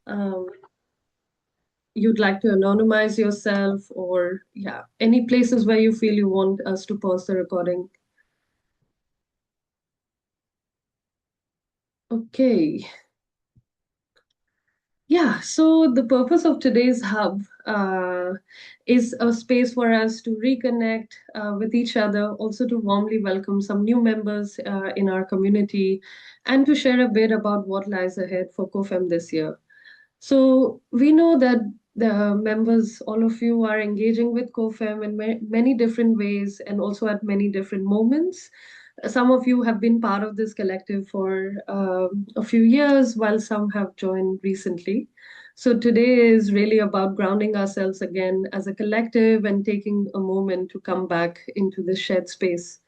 Um, you'd like to anonymize yourself, or yeah, any places where you feel you want us to pause the recording. Okay. Yeah, so the purpose of today's hub is a space for us to reconnect with each other, also to warmly welcome some new members in our community, and to share a bit about what lies ahead for COFEM this year. So we know that the members, all of you, are engaging with COFEM in many different ways and also at many different moments. Some of you have been part of this collective for a few years, while some have joined recently. So today is really about grounding ourselves again as a collective and taking a moment to come back into this shared space.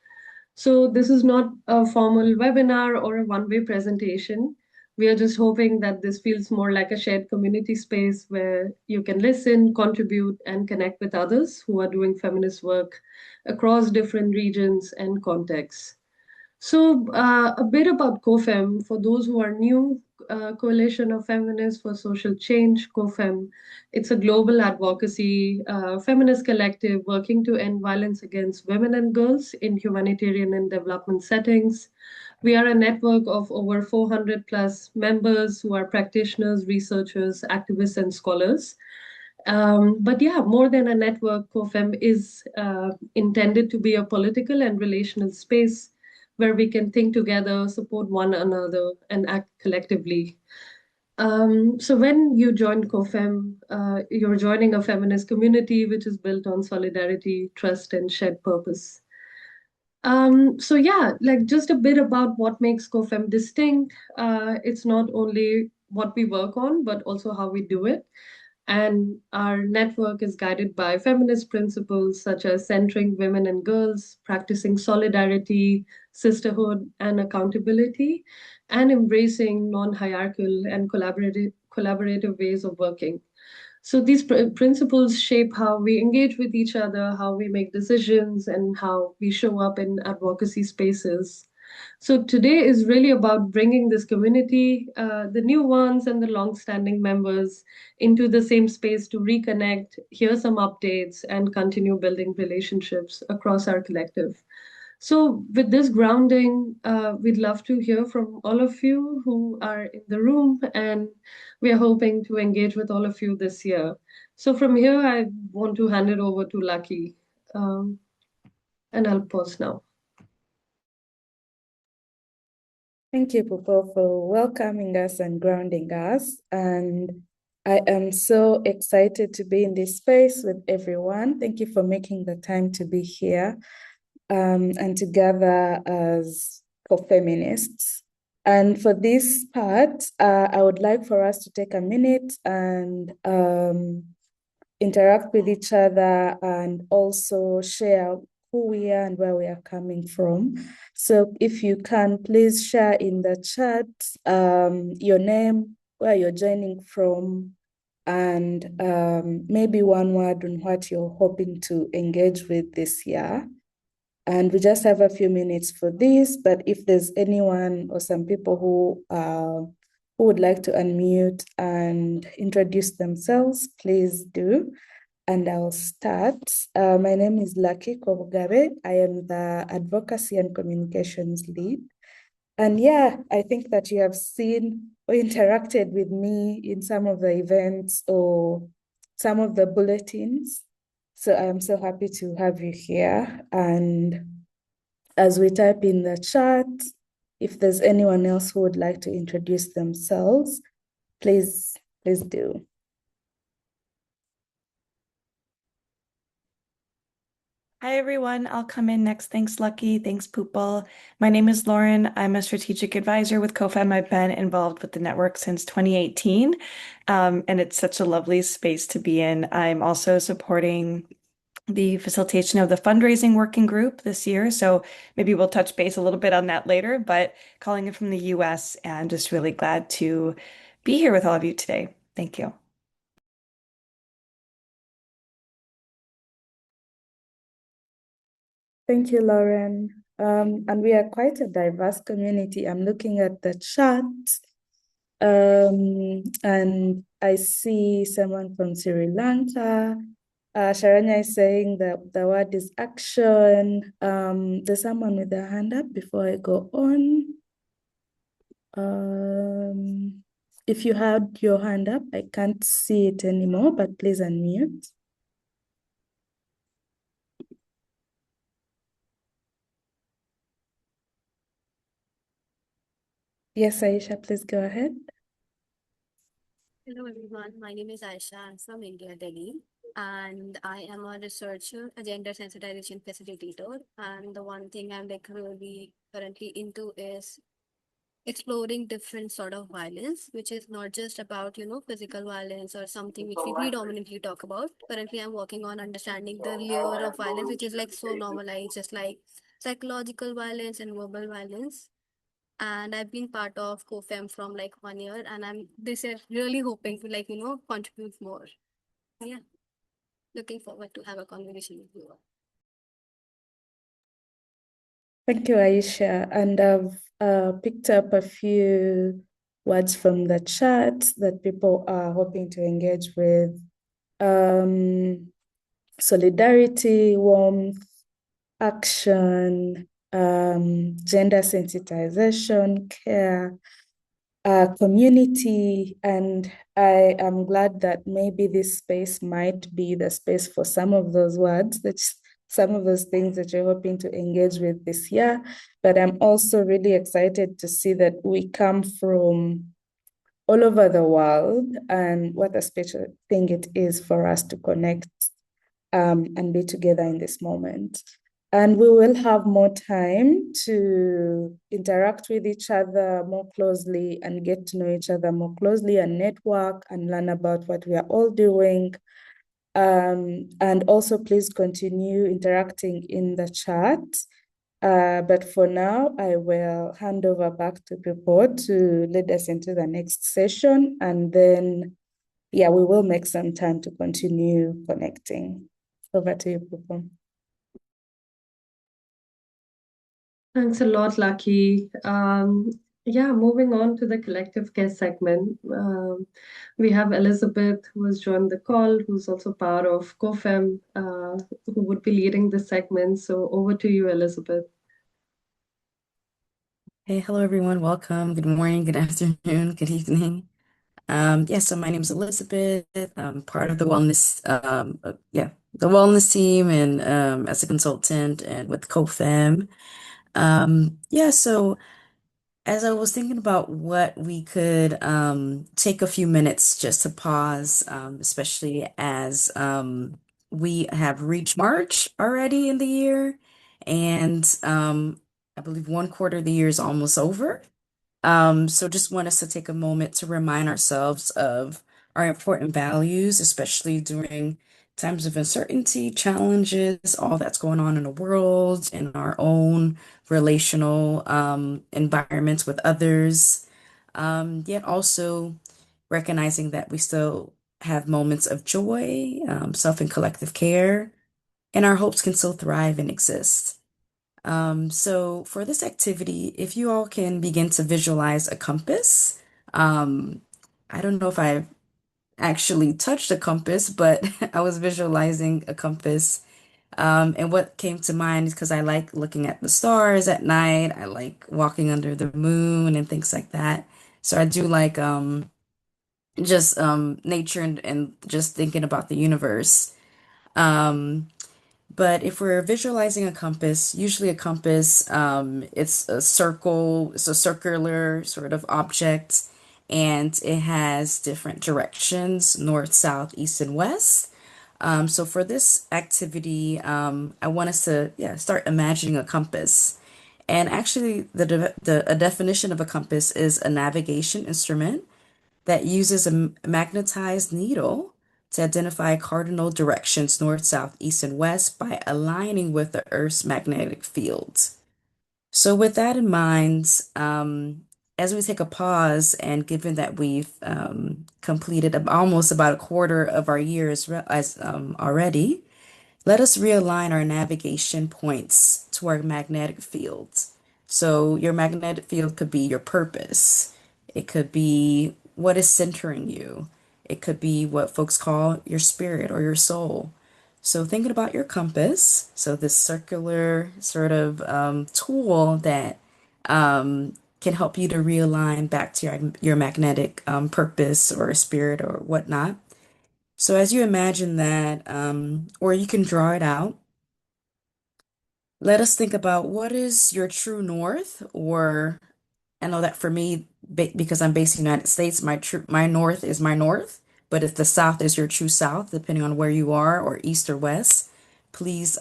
So this is not a formal webinar or a one-way presentation. We are just hoping that this feels more like a shared community space where you can listen, contribute, and connect with others who are doing feminist work across different regions and contexts. So, a bit about COFEM. For those who are new, Coalition of Feminists for Social Change, COFEM. It's a global advocacy feminist collective working to end violence against women and girls in humanitarian and development settings. We are a network of over 400 plus members who are practitioners, researchers, activists, and scholars. But yeah, more than a network, COFEM is intended to be a political and relational space where we can think together, support one another, and act collectively. So when you join COFEM, you're joining a feminist community which is built on solidarity, trust, and shared purpose. So yeah, like just a bit about what makes COFEM distinct. It's not only what we work on, but also how we do it. And our network is guided by feminist principles such as centering women and girls, practicing solidarity, sisterhood, and accountability, and embracing non-hierarchical and collaborative ways of working. So these principles shape how we engage with each other, how we make decisions, and how we show up in advocacy spaces. So today is really about bringing this community, the new ones and the long-standing members, into the same space to reconnect, hear some updates, and continue building relationships across our collective. So, with this grounding, we'd love to hear from all of you who are in the room, and we are hoping to engage with all of you this year. So, from here, I want to hand it over to Lucky, um, and I'll pause now. Thank you, Popo, for welcoming us and grounding us. And I am so excited to be in this space with everyone. Thank you for making the time to be here and together as co-feminists. And for this part, I would like for us to take a minute and interact with each other and also share who we are and where we are coming from. So if you can, please share in the chat your name, where you're joining from, and maybe one word on what you're hoping to engage with this year. And we just have a few minutes for this, but if there's anyone or some people who would like to unmute and introduce themselves, please do. And I'll start. My name is Lucky Kobugabe. I am the Advocacy and Communications Lead. And yeah, I think that you have seen or interacted with me in some of the events or some of the bulletins. So I'm so happy to have you here. And as we type in the chat, if there's anyone else who would like to introduce themselves, please do. Hi, everyone. I'll come in next. Thanks, Lucky. Thanks, Pupal. My name is Lauren. I'm a strategic advisor with COFEM. I've been involved with the network since 2018, and it's such a lovely space to be in. I'm also supporting the facilitation of the fundraising working group this year, so maybe we'll touch base a little bit on that later, but calling it from the US and just really glad to be here with all of you today. Thank you. Thank you, Lauren. And we are quite a diverse community. I'm looking at the chat. And I see someone from Sri Lanka. Sharanya is saying that the word is action. There's someone with their hand up before I go on. If you had your hand up, I can't see it anymore, but please unmute. Yes, Aisha, please go ahead. Hello everyone, my name is Aisha. I'm from India, Delhi, and I am a researcher, a gender sensitization facilitator. And the one thing I'm like really currently into is exploring different sort of violence, which is not just about, physical violence or something which we predominantly talk about. Currently, I'm working on understanding the layer of violence, which is like so normalized, just like psychological violence and verbal violence. And I've been part of COFEM from like 1 year, and I'm this year really hoping to like contribute more. Yeah, looking forward to have a conversation with you all. Thank you, Aisha. And I've picked up a few words from the chat that people are hoping to engage with. Solidarity, warmth, action, gender sensitization, care, community. And I am glad that maybe this space might be the space for some of those words, that's some of those things that you're hoping to engage with this year. But I'm also really excited to see that we come from all over the world, and what a special thing it is for us to connect and be together in this moment. And we will have more time to interact with each other more closely and get to know each other more closely and network and learn about what we are all doing. And also, please continue interacting in the chat. But for now, I will hand over back to people to lead us into the next session. And then, yeah, we will make some time to continue connecting. Over to you, Pupo. Thanks a lot, Lucky. Yeah, moving on to the collective care segment. We have Elizabeth, who has joined the call, who's also part of COFEM, who would be leading the segment. So over to you, Elizabeth. Hey, hello everyone. Welcome. Good morning, good afternoon, good evening. So my name is Elizabeth. I'm part of the the wellness team and as a consultant and with COFEM. So as I was thinking about what we could take a few minutes just to pause, especially as we have reached March already in the year, and I believe one quarter of the year is almost over. So just want us to take a moment to remind ourselves of our important values, especially during times of uncertainty, challenges, all that's going on in the world, in our own relational environments with others. Yet also recognizing that we still have moments of joy, self and collective care, and our hopes can still thrive and exist. So for this activity, if you all can begin to visualize a compass, um, I don't know if I've actually touched a compass, but I was visualizing a compass. And what came to mind is because I like looking at the stars at night. I like walking under the moon and things like that. So I do like just nature and just thinking about the universe. Um, but if we're visualizing a compass, usually a compass, it's a circle, it's a circular sort of object, and it has different directions, north, south, east, and west. So for this activity, I want us to start imagining a compass. And actually, a definition of a compass is a navigation instrument that uses a magnetized needle to identify cardinal directions north, south, east, and west by aligning with the Earth's magnetic field. So, with that in mind, as we take a pause, and given that we've completed almost about a quarter of our year as already, let us realign our navigation points to our magnetic field. So, your magnetic field could be your purpose. It could be what is centering you. It could be what folks call your spirit or your soul. So thinking about your compass, so this circular sort of tool that can help you to realign back to your magnetic purpose or spirit or whatnot. So as you imagine that, or you can draw it out, let us think about what is your true north, or I know that for me, because I'm based in the United States, my north is my north. But if the south is your true south, depending on where you are, or east or west, please,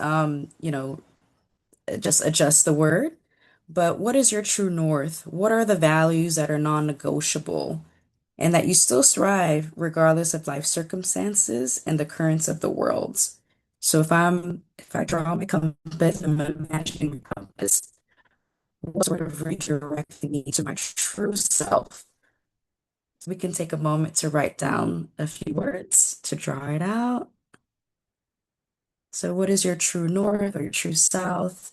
just adjust the word. But what is your true north? What are the values that are non-negotiable and that you still strive regardless of life circumstances and the currents of the world? So if I draw my compass, I'm imagining my compass, what sort of redirecting me to my true self. So we can take a moment to write down a few words to draw it out. So what is your true north or your true south?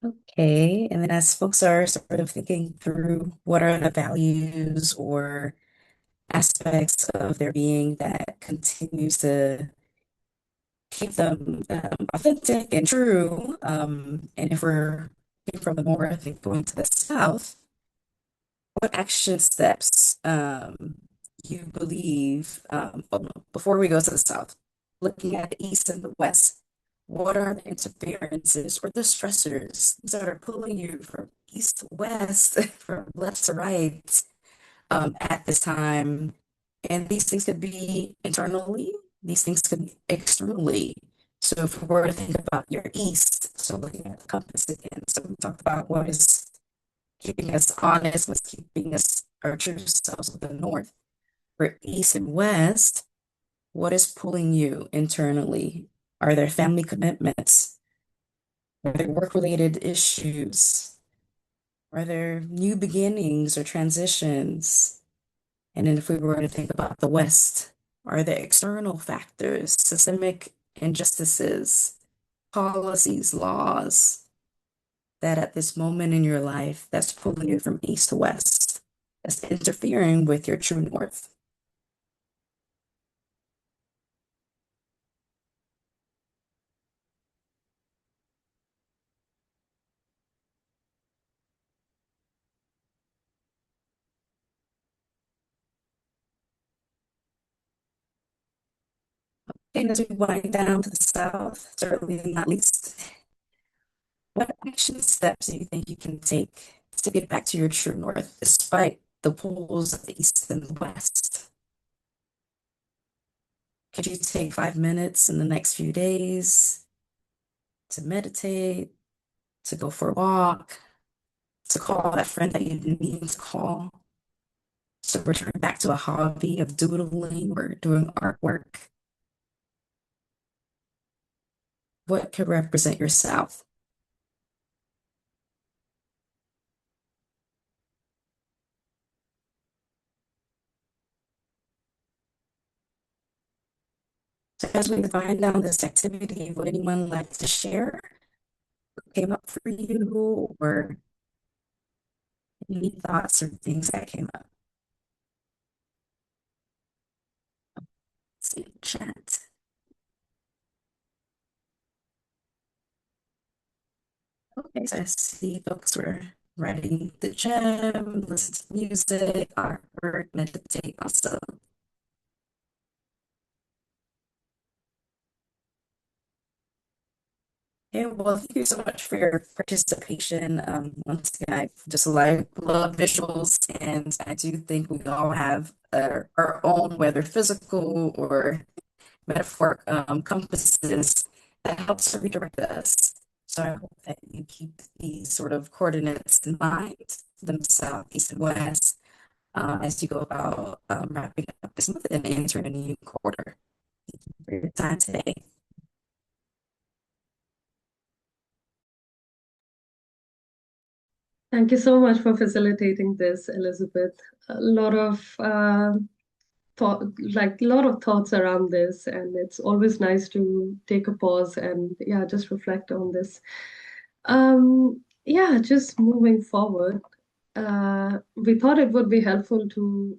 Okay, and then as folks are sort of thinking through what are the values or aspects of their being that continues to keep them authentic and true, and if we're looking from the north and going to the south, what action steps you believe, oh, no, before we go to the south, looking at the east and the west, what are the interferences or the stressors that are pulling you from east to west, from left to right, at this time? And these things could be internally, these things could be externally. So if we were to think about your east, so looking at the compass again, so we talked about what is keeping us honest, what's keeping us our true selves with the north. For east and west, what is pulling you internally? Are there family commitments? Are there work-related issues? Are there new beginnings or transitions? And then if we were to think about the west, are there external factors, systemic injustices, policies, laws that at this moment in your life that's pulling you from east to west, that's interfering with your true north? And as we wind down to the south, certainly not least, what action steps do you think you can take to get back to your true north despite the pulls of the east and the west? Could you take 5 minutes in the next few days to meditate, to go for a walk, to call that friend that you've been needing to call, to return back to a hobby of doodling or doing artwork? What could represent your south? So as we wind down this activity, would anyone like to share what came up for you, or any thoughts or things that came up? Let's see, chat. Okay, so I see folks were writing the gem, listen to music, artwork, meditate also. Yeah, well, thank you so much for your participation. Once again, I just love visuals, and I do think we all have our own, whether physical or metaphoric compasses that helps to redirect us. So I hope that you keep these sort of coordinates in mind, them south, east, and west, as you go about wrapping up this month and entering a new quarter. Thank you for your time today. Thank you so much for facilitating this, Elizabeth. A lot of a lot of thoughts around this, and it's always nice to take a pause and yeah, just reflect on this. Yeah, just moving forward, we thought it would be helpful to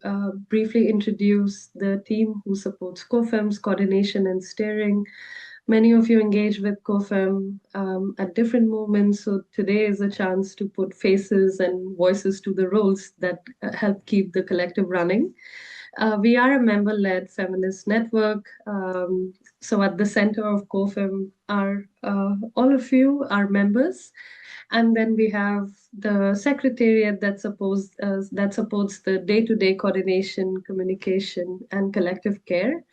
briefly introduce the team who supports COFEM's coordination and steering. Many of you engage with COFEM at different moments, so today is a chance to put faces and voices to the roles that help keep the collective running. We are a member-led feminist network. So at the center of COFEM are all of you, our members. And then we have the secretariat that supports the day-to-day coordination, communication, and collective care,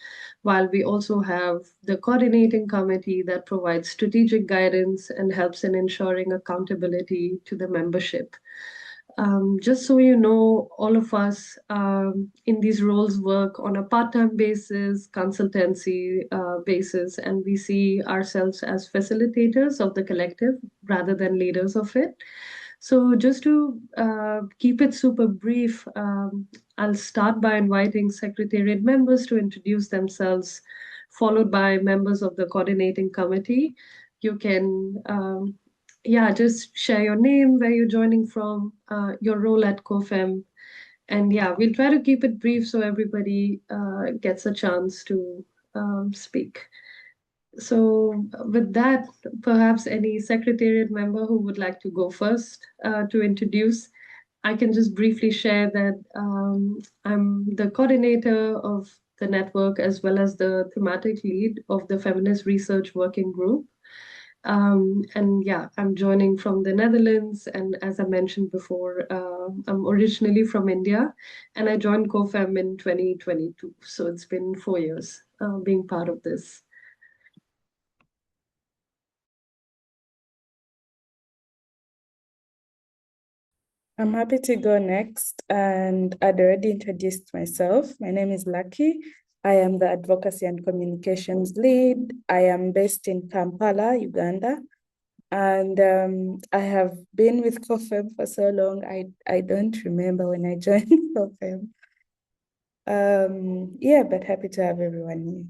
while we also have the coordinating committee that provides strategic guidance and helps in ensuring accountability to the membership. Just so you know, all of us in these roles work on a part-time basis, consultancy basis, and we see ourselves as facilitators of the collective rather than leaders of it. So just to keep it super brief, I'll start by inviting Secretariat members to introduce themselves, followed by members of the coordinating committee. You can yeah, just share your name, where you're joining from, your role at COFEM. And yeah, we'll try to keep it brief so everybody gets a chance to speak. So with that, perhaps any secretariat member who would like to go first to introduce, I can just briefly share that I'm the coordinator of the network as well as the thematic lead of the Feminist Research Working Group. And yeah, I'm joining from the Netherlands. And as I mentioned before, I'm originally from India and I joined COFEM in 2022. So it's been 4 years being part of this. I'm happy to go next, and I'd already introduced myself. My name is Lucky. I am the advocacy and communications lead. I am based in Kampala, Uganda. And I have been with COFEM for so long, I don't remember when I joined COFEM. Yeah, but happy to have everyone here.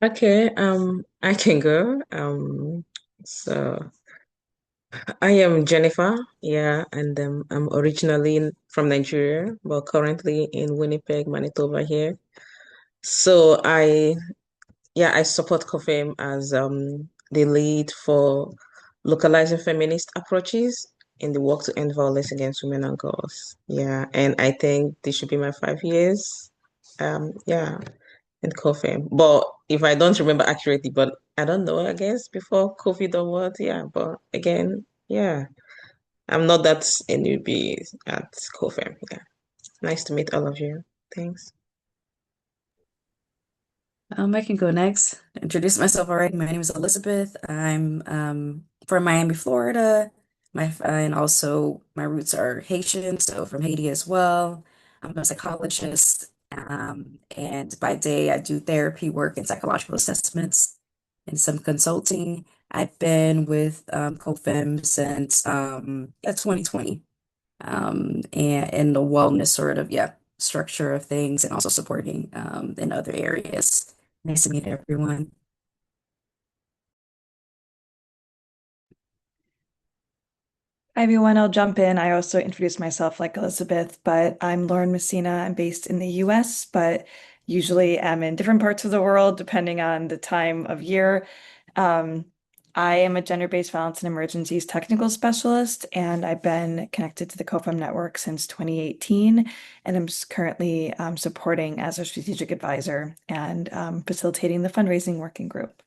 Okay, I can go. So I am Jennifer, yeah, and I'm originally from Nigeria, but currently in Winnipeg, Manitoba here. So I support COFEM as the lead for localizing feminist approaches in the work to end violence against women and girls. Yeah, and I think this should be my 5 years. Yeah, in COFEM. But if I don't remember accurately, but I don't know, I guess before COVID or what, yeah. But again, yeah, I'm not that a newbie at COFEM. Yeah. Nice to meet all of you. Thanks. I can go next. Introduce myself already. My name is Elizabeth. I'm from Miami, Florida. And also my roots are Haitian, so from Haiti as well. I'm a psychologist, and by day I do therapy work and psychological assessments and some consulting. I've been with COFEM since 2020, and in the wellness sort of structure of things, and also supporting in other areas. Nice to meet everyone. Hi, everyone. I'll jump in. I also introduced myself like Elizabeth, but I'm Lauren Messina. I'm based in the US, but usually am in different parts of the world depending on the time of year. Um, I am a gender-based violence and emergencies technical specialist, and I've been connected to the COFEM network since 2018, and I'm currently supporting as a strategic advisor and facilitating the fundraising working group.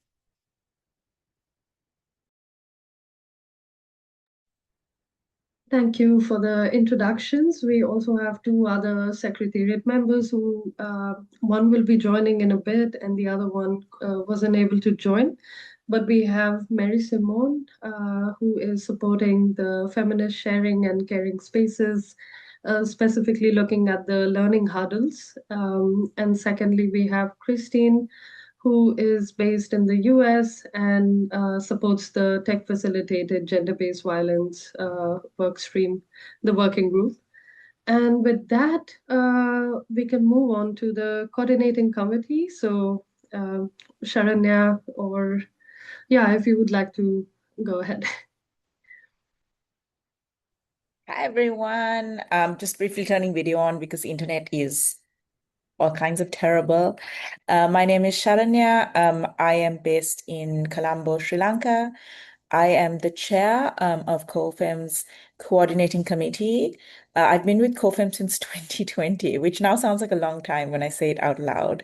Thank you for the introductions. We also have two other secretariat members who one will be joining in a bit and the other one wasn't able to join. But we have Mary Simone, who is supporting the feminist sharing and caring spaces, specifically looking at the learning hurdles. And secondly, we have Christine, who is based in the US and supports the tech facilitated gender-based violence work stream, the working group. And with that, we can move on to the coordinating committee. So, Sharanya, or yeah, if you would like to go ahead. Hi everyone. Just briefly turning video on because the internet is all kinds of terrible. My name is Sharanya. I am based in Colombo, Sri Lanka. I am the chair of COFEM's coordinating committee. I've been with COFEM since 2020, which now sounds like a long time when I say it out loud.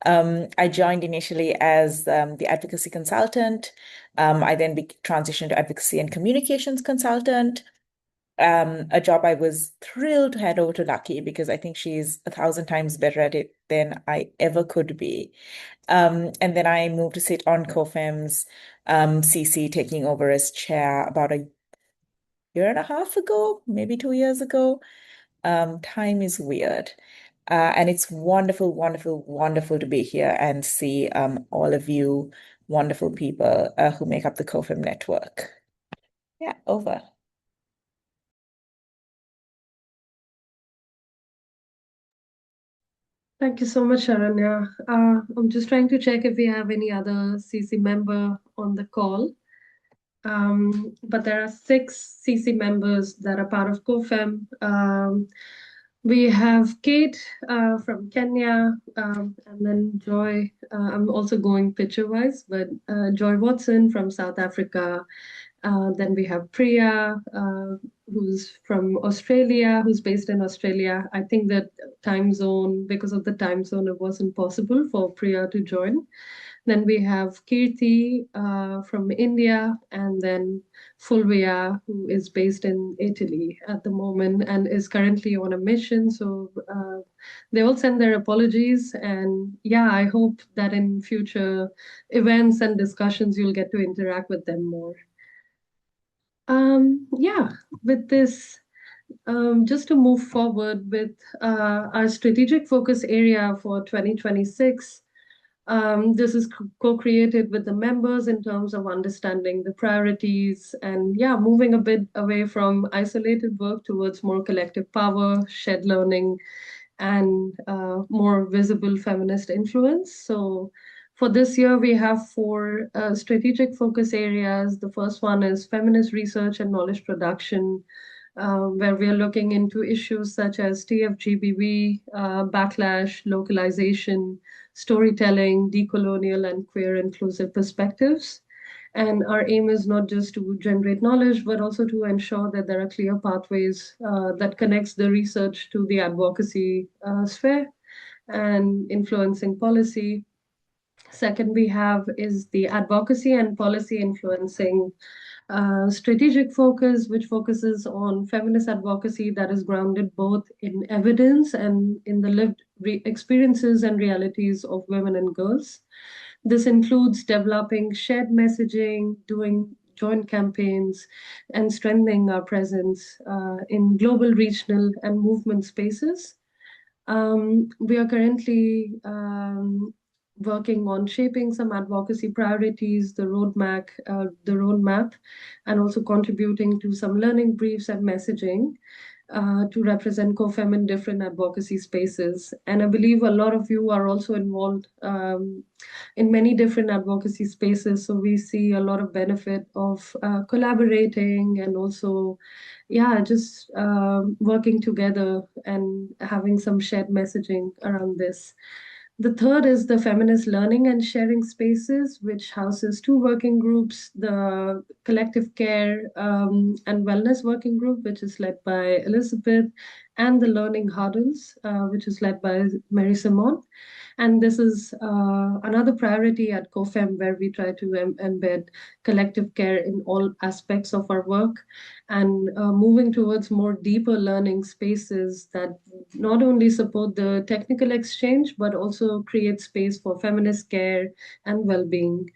I joined initially as the advocacy consultant. I then transitioned to advocacy and communications consultant. A job I was thrilled to head over to Lucky because I think she's 1,000 times better at it than I ever could be. And then I moved to sit on COFEM's CC, taking over as chair about a year and a half ago, maybe 2 years ago. Time is weird. And it's wonderful, wonderful, wonderful to be here and see all of you wonderful people who make up the COFEM network. Yeah, over. Thank you so much, Sharanya. I'm just trying to check if we have any other CC member on the call. But there are 6 CC members that are part of COFEM. We have Kate from Kenya, and then Joy. I'm also going picture-wise, but Joy Watson from South Africa. Then we have Priya, who's from Australia, who's based in Australia. I think that because of the time zone, it wasn't possible for Priya to join. Then we have Kirti from India, and then Fulvia, who is based in Italy at the moment and is currently on a mission. So they all send their apologies. And yeah, I hope that in future events and discussions, you'll get to interact with them more. Yeah, with this, just to move forward with our strategic focus area for 2026. This is co-created with the members in terms of understanding the priorities and yeah, moving a bit away from isolated work towards more collective power, shared learning, and more visible feminist influence. So for this year, we have 4 strategic focus areas. The first one is feminist research and knowledge production, where we are looking into issues such as TFGBV, backlash, localization, storytelling, decolonial and queer inclusive perspectives. And our aim is not just to generate knowledge, but also to ensure that there are clear pathways that connects the research to the advocacy sphere and influencing policy. Second, we have is the advocacy and policy influencing strategic focus, which focuses on feminist advocacy that is grounded both in evidence and in the lived experiences and realities of women and girls. This includes developing shared messaging, doing joint campaigns, and strengthening our presence in global, regional, and movement spaces. We are currently working on shaping some advocacy priorities, the roadmap, and also contributing to some learning briefs and messaging to represent COFEM in different advocacy spaces. And I believe a lot of you are also involved in many different advocacy spaces. So we see a lot of benefit of collaborating and also, yeah, just working together and having some shared messaging around this. The third is the feminist learning and sharing spaces, which houses 2 working groups, the collective care and wellness working group, which is led by Elizabeth, and the learning hurdles, which is led by Mary Simon. And this is another priority at COFEM, where we try to embed collective care in all aspects of our work and moving towards more deeper learning spaces that not only support the technical exchange, but also create space for feminist care and well-being.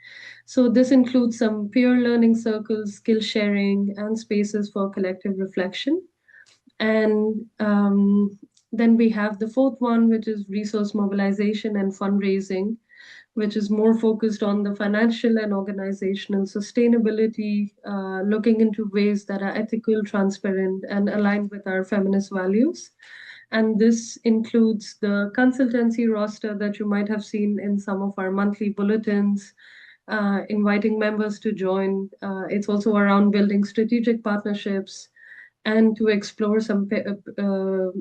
So this includes some peer learning circles, skill sharing, and spaces for collective reflection. And then we have the fourth one, which is resource mobilization and fundraising, which is more focused on the financial and organizational sustainability, looking into ways that are ethical, transparent, and aligned with our feminist values. And this includes the consultancy roster that you might have seen in some of our monthly bulletins, inviting members to join. It's also around building strategic partnerships and to explore some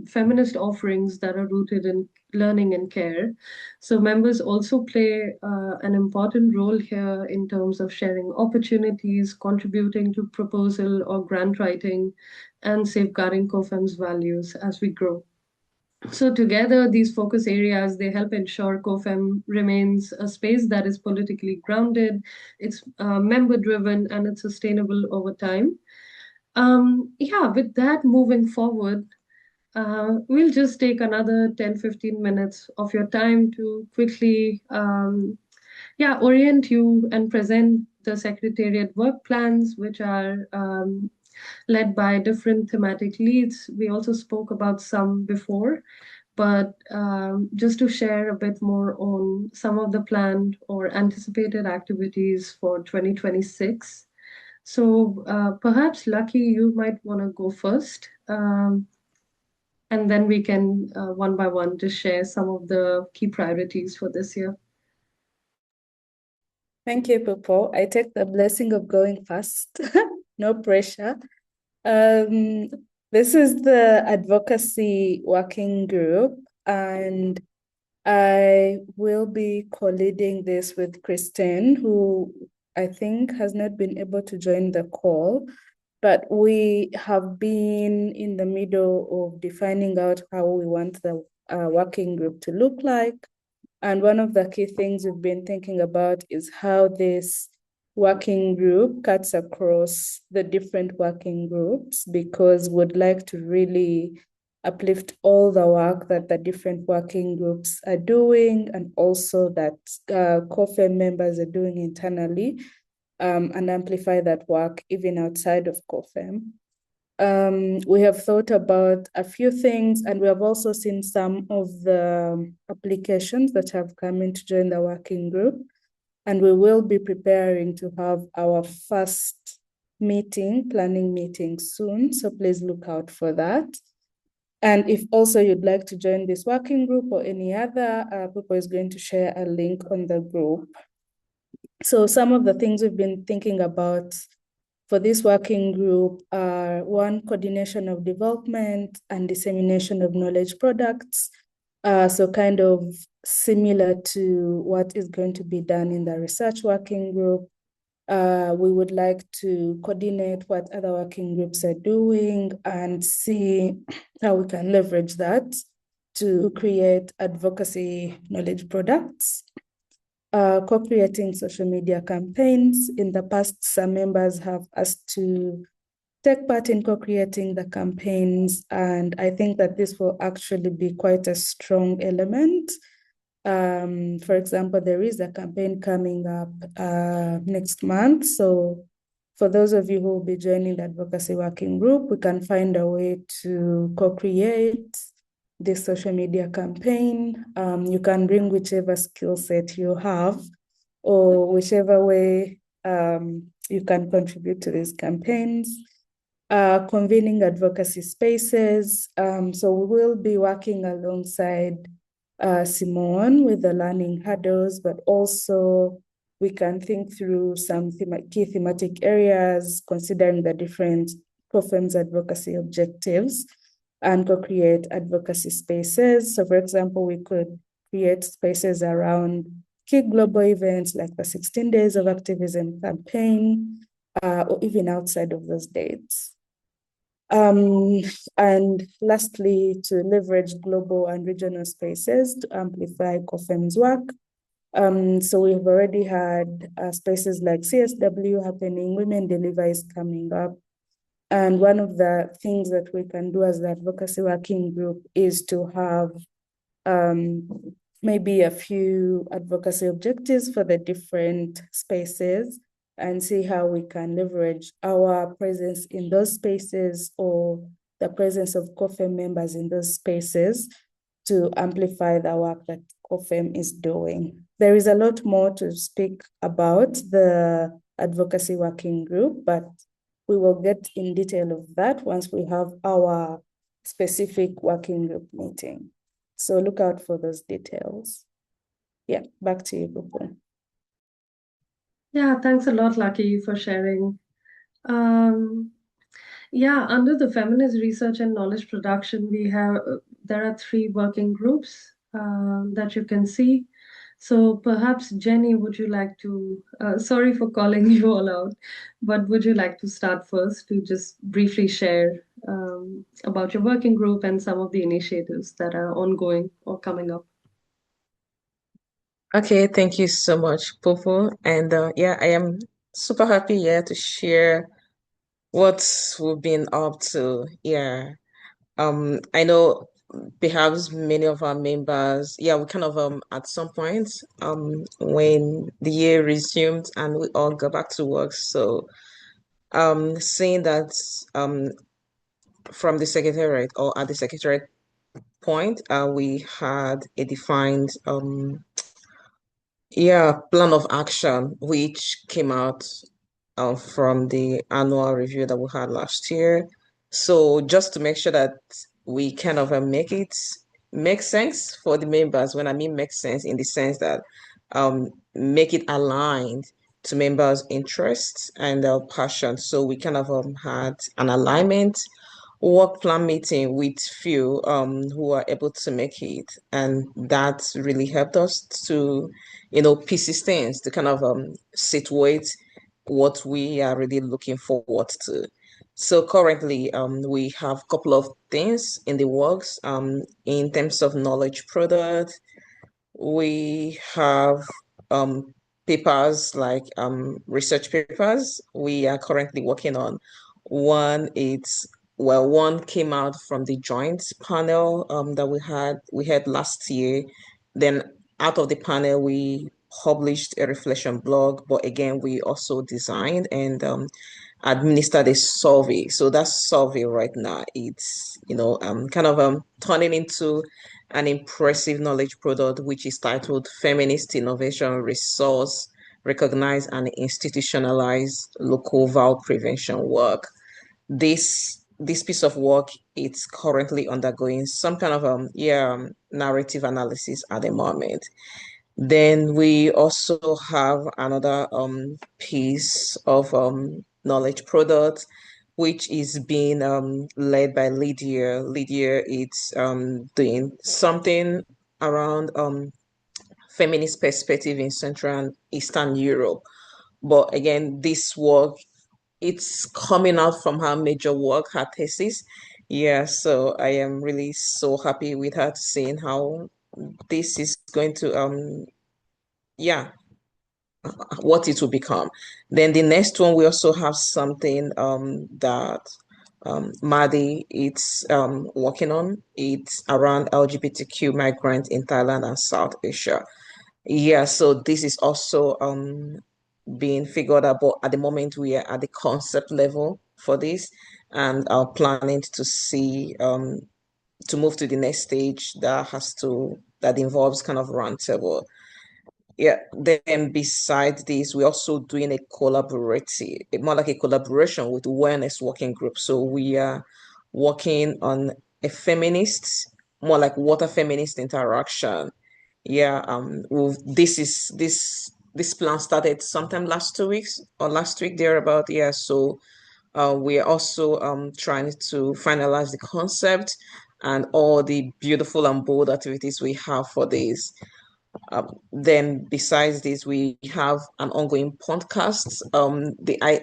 feminist offerings that are rooted in learning and care. So members also play an important role here in terms of sharing opportunities, contributing to proposal or grant writing, and safeguarding COFEM's values as we grow. So together, these focus areas, they help ensure COFEM remains a space that is politically grounded, it's member-driven, and it's sustainable over time. Yeah, with that moving forward, we'll just take another 10-15 minutes of your time to quickly orient you and present the Secretariat work plans, which are led by different thematic leads. We also spoke about some before, but just to share a bit more on some of the planned or anticipated activities for 2026. So perhaps, Lucky, you might want to go first, and then we can one by one just share some of the key priorities for this year. Thank you, Popo. I take the blessing of going fast. No pressure. This is the advocacy working group, and I will be co-leading this with Christine, who I think has not been able to join the call, but we have been in the middle of defining out how we want the working group to look like. And one of the key things we've been thinking about is how this working group cuts across the different working groups, because we'd like to really uplift all the work that the different working groups are doing, and also that COFEM members are doing internally, and amplify that work even outside of COFEM. We have thought about a few things, and we have also seen some of the applications that have come in to join the working group. And we will be preparing to have our first planning meeting soon. So please look out for that. And if also you'd like to join this working group or any other, Popo is going to share a link on the group. So some of the things we've been thinking about for this working group are: one, coordination of development and dissemination of knowledge products. So kind of similar to what is going to be done in the research working group. We would like to coordinate what other working groups are doing and see how we can leverage that to create advocacy knowledge products. Co-creating social media campaigns. In the past, some members have asked to take part in co-creating the campaigns, and I think that this will actually be quite a strong element. For example, there is a campaign coming up next month. So for those of you who will be joining the advocacy working group, we can find a way to co-create this social media campaign. You can bring whichever skill set you have, or whichever way you can contribute to these campaigns. Convening advocacy spaces. So we will be working alongside Simone with the learning hurdles, but also we can think through some key thematic areas, considering the different COFEM's advocacy objectives, and co-create advocacy spaces. So for example, we could create spaces around key global events like the 16 Days of Activism campaign, or even outside of those dates. And lastly, to leverage global and regional spaces to amplify COFEM's work. So we've already had spaces like CSW happening, Women Deliver is coming up. And one of the things that we can do as the advocacy working group is to have maybe a few advocacy objectives for the different spaces, and see how we can leverage our presence in those spaces or the presence of COFEM members in those spaces to amplify the work that COFEM is doing. There is a lot more to speak about the advocacy working group, but we will get in detail of that once we have our specific working group meeting. So look out for those details. Yeah, back to you, Pupu. Yeah, thanks a lot, Lucky, for sharing. Yeah, under the feminist research and knowledge production, there are three working groups that you can see. So perhaps Jenny, would you like to, sorry for calling you all out, but would you like to start first to just briefly share about your working group and some of the initiatives that are ongoing or coming up? Okay, thank you so much, Popo. And yeah, I am super happy to share what we've been up to. Yeah. I know perhaps many of our members, we kind of at some point when the year resumed and we all go back to work. So seeing that from the secretariat or at the secretariat point, we had a defined plan of action which came out from the annual review that we had last year. So just to make sure that we kind of make sense for the members. When I mean make sense, in the sense that make it aligned to members' interests and their passion. So we kind of had an alignment work plan meeting with few who are able to make it, and that really helped us to pieces things to kind of situate what we are really looking forward to. So currently we have a couple of things in the works in terms of knowledge product. We have um, papers like research papers we are currently working on. One came out from the joint panel that we had last year. Then out of the panel, we published a reflection blog, but again, we also designed and administered a survey. So that survey right now, it's kind of turning into an impressive knowledge product, which is titled Feminist Innovation Resource, Recognize and Institutionalize Local Violence Prevention Work. This piece of work, it's currently undergoing some kind of narrative analysis at the moment. Then we also have another piece of knowledge product, which is being led by Lydia. Lydia is doing something around feminist perspective in Central and Eastern Europe. But again, this work, it's coming out from her major work, her thesis. Yeah, so I am really so happy with her to seeing how this is going to yeah what it will become. Then the next one, we also have something that Madi it's working on. It's around LGBTQ migrants in Thailand and South Asia. Yeah, so this is also being figured out, but at the moment we are at the concept level for this and are planning to see to move to the next stage that involves kind of roundtable. Yeah, then besides this, we're also doing more like a collaboration with Wellness Working Group. So we are working on a more like water feminist interaction. Yeah, this plan started sometime last 2 weeks or last week thereabout. Yeah, so we are also trying to finalize the concept and all the beautiful and bold activities we have for this. Then besides this, we have an ongoing podcast.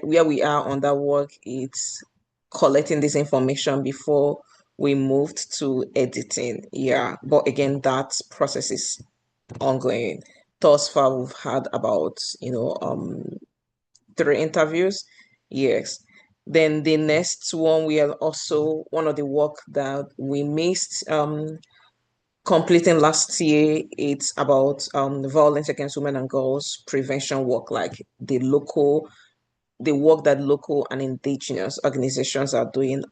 Where we are on that work, it's collecting this information before we moved to editing. Yeah, but again, that process is ongoing. Thus far, we've had about 3 interviews. Yes. Then the next one, we are also one of the work that we missed completing last year. It's about violence against women and girls prevention work, like the work that local and indigenous organizations are doing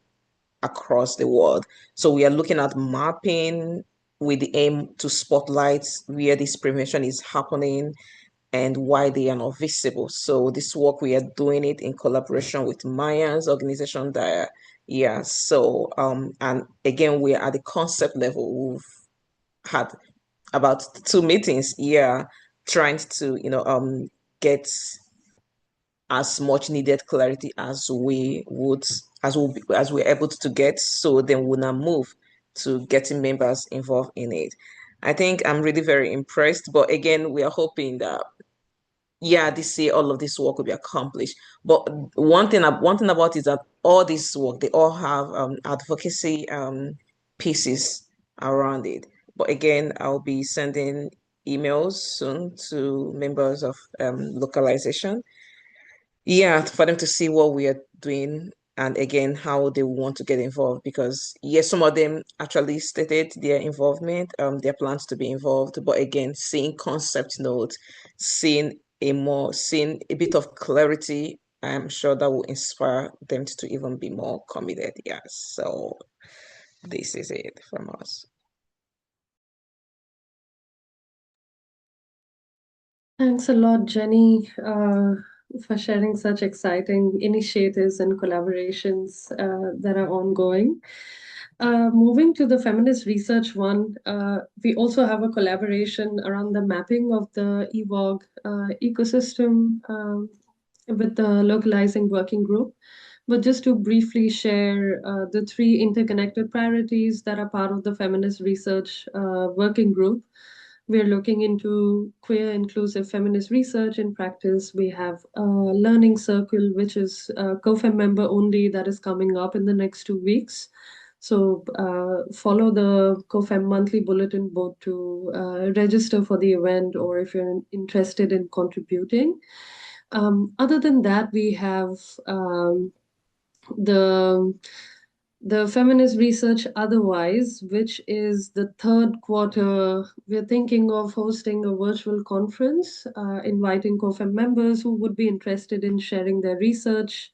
across the world. So we are looking at mapping with the aim to spotlight where this prevention is happening and why they are not visible. So this work, we are doing it in collaboration with Maya's organization there. Yeah. So and again, we're at the concept level. We've had about 2 meetings, yeah, trying to, get as much needed clarity as we would, as we're able to get. So then we'll now move to getting members involved in it. I think I'm really very impressed. But again, we are hoping that, yeah, this year all of this work will be accomplished. But one thing about it is that all this work, they all have advocacy pieces around it. But again, I'll be sending emails soon to members of localization, yeah, for them to see what we are doing and again how they want to get involved, because yes, some of them actually stated their involvement, their plans to be involved, but again, seeing concept notes, seeing a bit of clarity, I'm sure that will inspire them to even be more committed. Yes. So this is it from us. Thanks a lot, Jenny, for sharing such exciting initiatives and collaborations that are ongoing. Moving to the feminist research one, we also have a collaboration around the mapping of the EWOG ecosystem with the localizing working group. But just to briefly share the three interconnected priorities that are part of the feminist research working group. We're looking into queer inclusive feminist research in practice. We have a learning circle, which is COFEM member only, that is coming up in the next 2 weeks. So follow the COFEM monthly bulletin board to register for the event, or if you're interested in contributing. Other than that, we have the feminist research otherwise, which is the third quarter. We're thinking of hosting a virtual conference, inviting COFEM members who would be interested in sharing their research,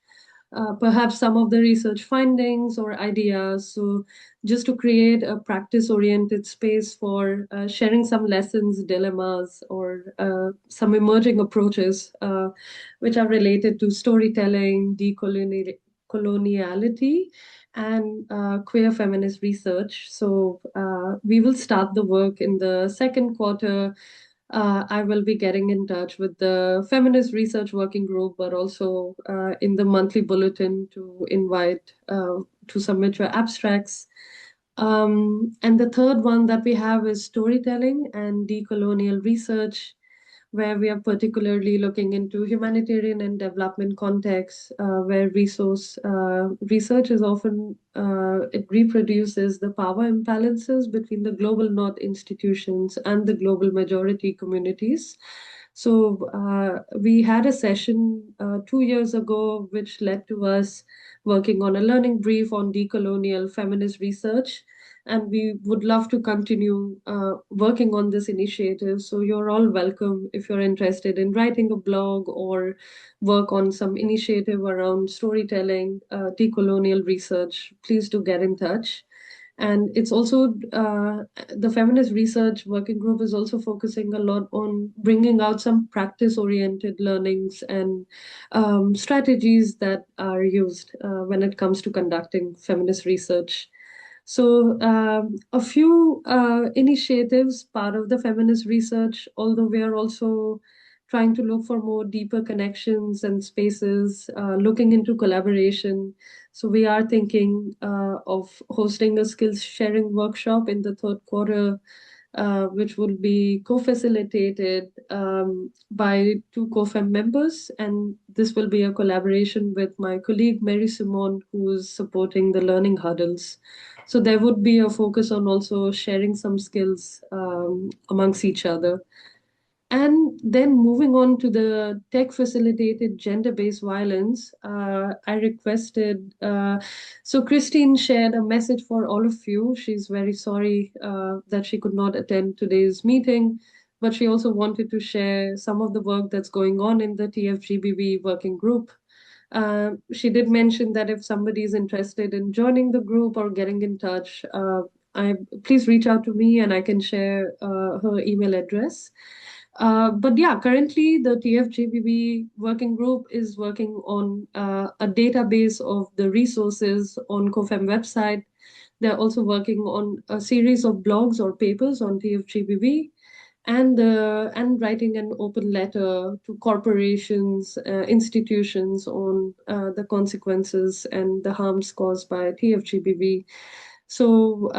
perhaps some of the research findings or ideas. So just to create a practice-oriented space for sharing some lessons, dilemmas, or some emerging approaches which are related to storytelling, decoloniality, and queer feminist research. So we will start the work in the second quarter. I will be getting in touch with the feminist research working group, but also in the monthly bulletin to invite to submit your abstracts. And the third one that we have is storytelling and decolonial research, where we are particularly looking into humanitarian and development contexts, where research is often it reproduces the power imbalances between the global North institutions and the global majority communities. So we had a session 2 years ago, which led to us working on a learning brief on decolonial feminist research, and we would love to continue working on this initiative. So you're all welcome if you're interested in writing a blog or work on some initiative around storytelling, decolonial research. Please do get in touch. And it's also the feminist research working group is also focusing a lot on bringing out some practice-oriented learnings and strategies that are used when it comes to conducting feminist research. So a few initiatives part of the feminist research, although we are also trying to look for more deeper connections and spaces, looking into collaboration. So we are thinking of hosting a skills sharing workshop in the third quarter, which will be co-facilitated by two COFEM members. And this will be a collaboration with my colleague, Mary Simone, who is supporting the learning huddles. So there would be a focus on also sharing some skills amongst each other. And then moving on to the tech-facilitated gender-based violence, I requested, so Christine shared a message for all of you. She's very sorry that she could not attend today's meeting, but she also wanted to share some of the work that's going on in the TFGBV working group. She did mention that if somebody is interested in joining the group or getting in touch, I please reach out to me and I can share her email address. But yeah, currently the TFGBB working group is working on a database of the resources on COFEM website. They're also working on a series of blogs or papers on TFGBB and writing an open letter to corporations, institutions on the consequences and the harms caused by TFGBV. So,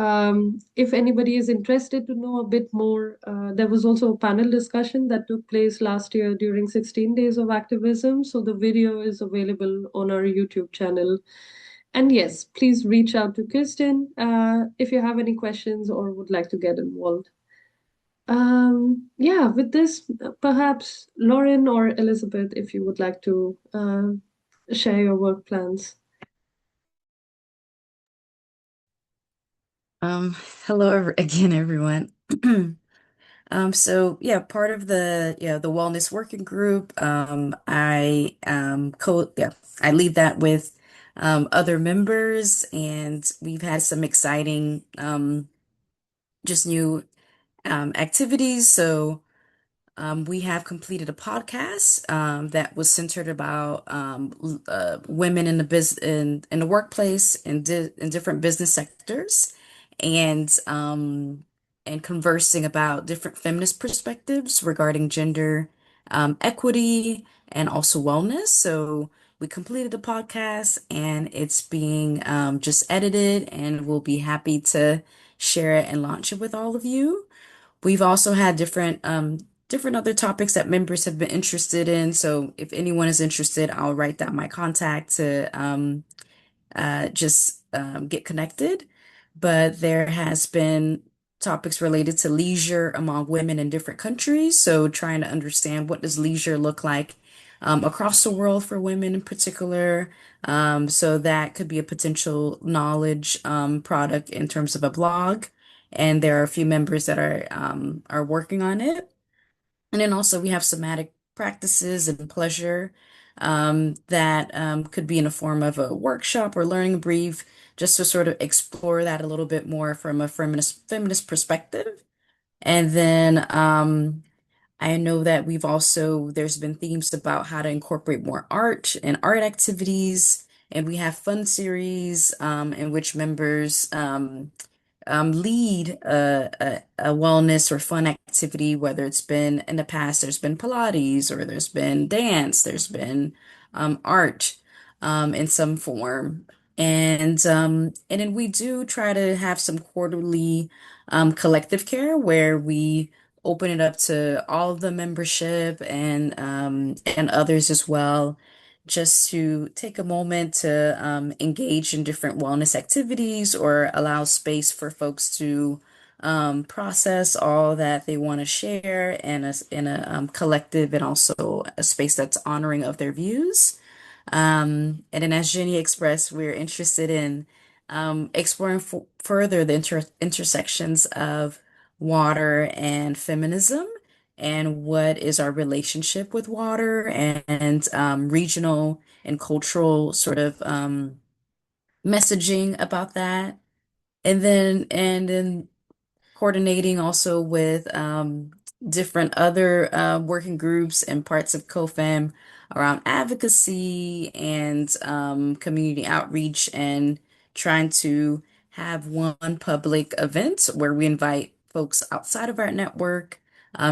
if anybody is interested to know a bit more, there was also a panel discussion that took place last year during 16 Days of Activism. So, the video is available on our YouTube channel. And yes, please reach out to Kirsten if you have any questions or would like to get involved. Yeah, with this, perhaps Lauren or Elizabeth, if you would like to share your work plans. Hello again, everyone. So yeah, part of the wellness working group. I lead that with other members, and we've had some exciting just new activities. So we have completed a podcast that was centered about women in the in the workplace in different business sectors, and conversing about different feminist perspectives regarding gender equity and also wellness. So we completed the podcast, and it's being just edited, and we'll be happy to share it and launch it with all of you. We've also had different other topics that members have been interested in. So if anyone is interested, I'll write down my contact to just get connected. But there has been topics related to leisure among women in different countries. So trying to understand, what does leisure look like across the world for women in particular. So that could be a potential knowledge product in terms of a blog. And there are a few members that are working on it. And then also we have somatic practices and pleasure that could be in a form of a workshop or learning brief, just to sort of explore that a little bit more from a feminist perspective. And then I know that there's been themes about how to incorporate more art and art activities. And we have fun series in which members lead a wellness or fun activity, whether it's been in the past, there's been Pilates, or there's been dance, there's been art in some form. And then we do try to have some quarterly collective care where we open it up to all of the membership and others as well, just to take a moment to engage in different wellness activities or allow space for folks to process all that they want to share in a collective, and also a space that's honoring of their views. And then, as Jenny expressed, we're interested in exploring further the intersections of water and feminism, and what is our relationship with water, and regional and cultural sort of messaging about that. And then coordinating also with different other working groups and parts of COFEM around advocacy and community outreach, and trying to have one public event where we invite folks outside of our network,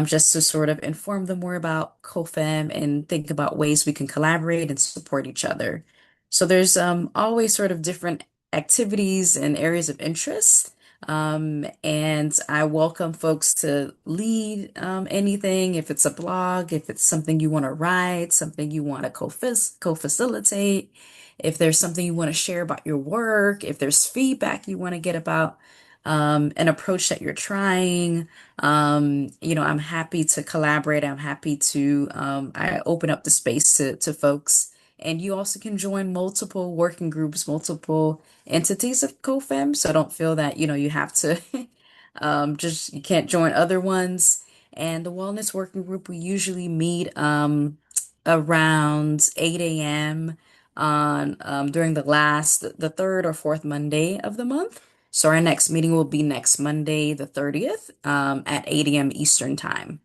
just to sort of inform them more about COFEM and think about ways we can collaborate and support each other. So there's always sort of different activities and areas of interest. And I welcome folks to lead anything, if it's a blog, if it's something you want to write, something you want to co-facilitate, if there's something you want to share about your work, if there's feedback you want to get about an approach that you're trying. I'm happy to collaborate. I'm happy to I open up the space to folks. And you also can join multiple working groups, multiple entities of COFEM. So don't feel that, you have to you can't join other ones. And the wellness working group, we usually meet around 8 a.m. on during the third or fourth Monday of the month. So our next meeting will be next Monday, the 30th, at 8 a.m. Eastern time.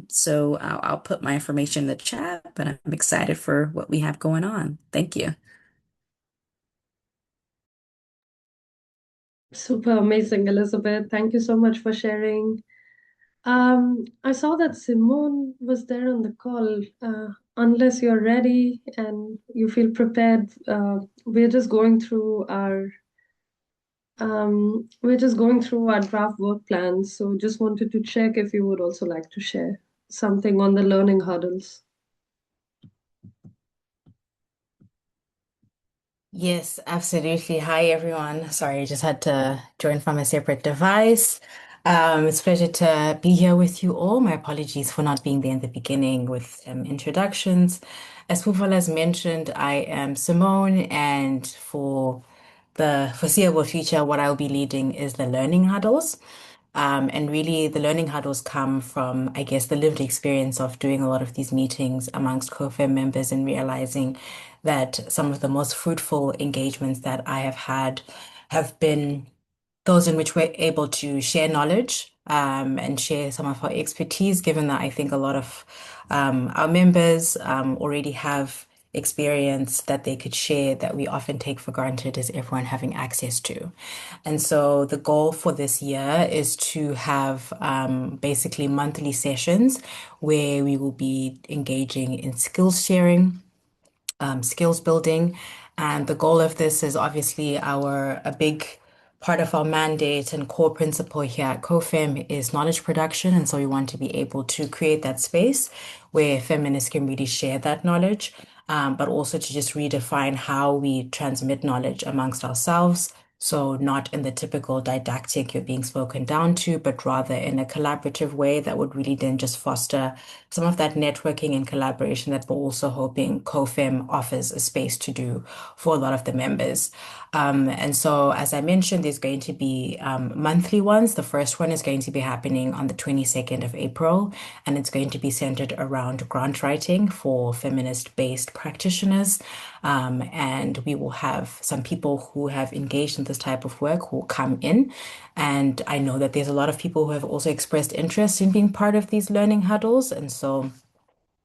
So I'll put my information in the chat, but I'm excited for what we have going on. Thank you. Super amazing, Elizabeth. Thank you so much for sharing. I saw that Simone was there on the call. Unless you're ready and you feel prepared, we're just going through our draft work plans. So just wanted to check if you would also like to share something on the learning hurdles. Yes, absolutely. Hi, everyone. Sorry, I just had to join from a separate device. It's a pleasure to be here with you all. My apologies for not being there in the beginning with introductions. As Pufal has mentioned, I am Simone, and for the foreseeable future, what I'll be leading is the learning huddles. And really, the learning huddles come from, I guess, the lived experience of doing a lot of these meetings amongst COFEM members and realizing that some of the most fruitful engagements that I have had have been those in which we're able to share knowledge and share some of our expertise, given that I think a lot of our members already have experience that they could share that we often take for granted as everyone having access to. And so the goal for this year is to have basically monthly sessions where we will be engaging in skills sharing, skills building. And the goal of this is obviously a big part of our mandate and core principle here at COFEM is knowledge production. And so we want to be able to create that space where feminists can really share that knowledge, but also to just redefine how we transmit knowledge amongst ourselves. So not in the typical didactic you're being spoken down to, but rather in a collaborative way that would really then just foster some of that networking and collaboration that we're also hoping COFEM offers a space to do for a lot of the members. And so, as I mentioned, there's going to be monthly ones. The first one is going to be happening on the 22nd of April, and it's going to be centered around grant writing for feminist-based practitioners. And we will have some people who have engaged in this type of work who will come in. And I know that there's a lot of people who have also expressed interest in being part of these learning huddles. And so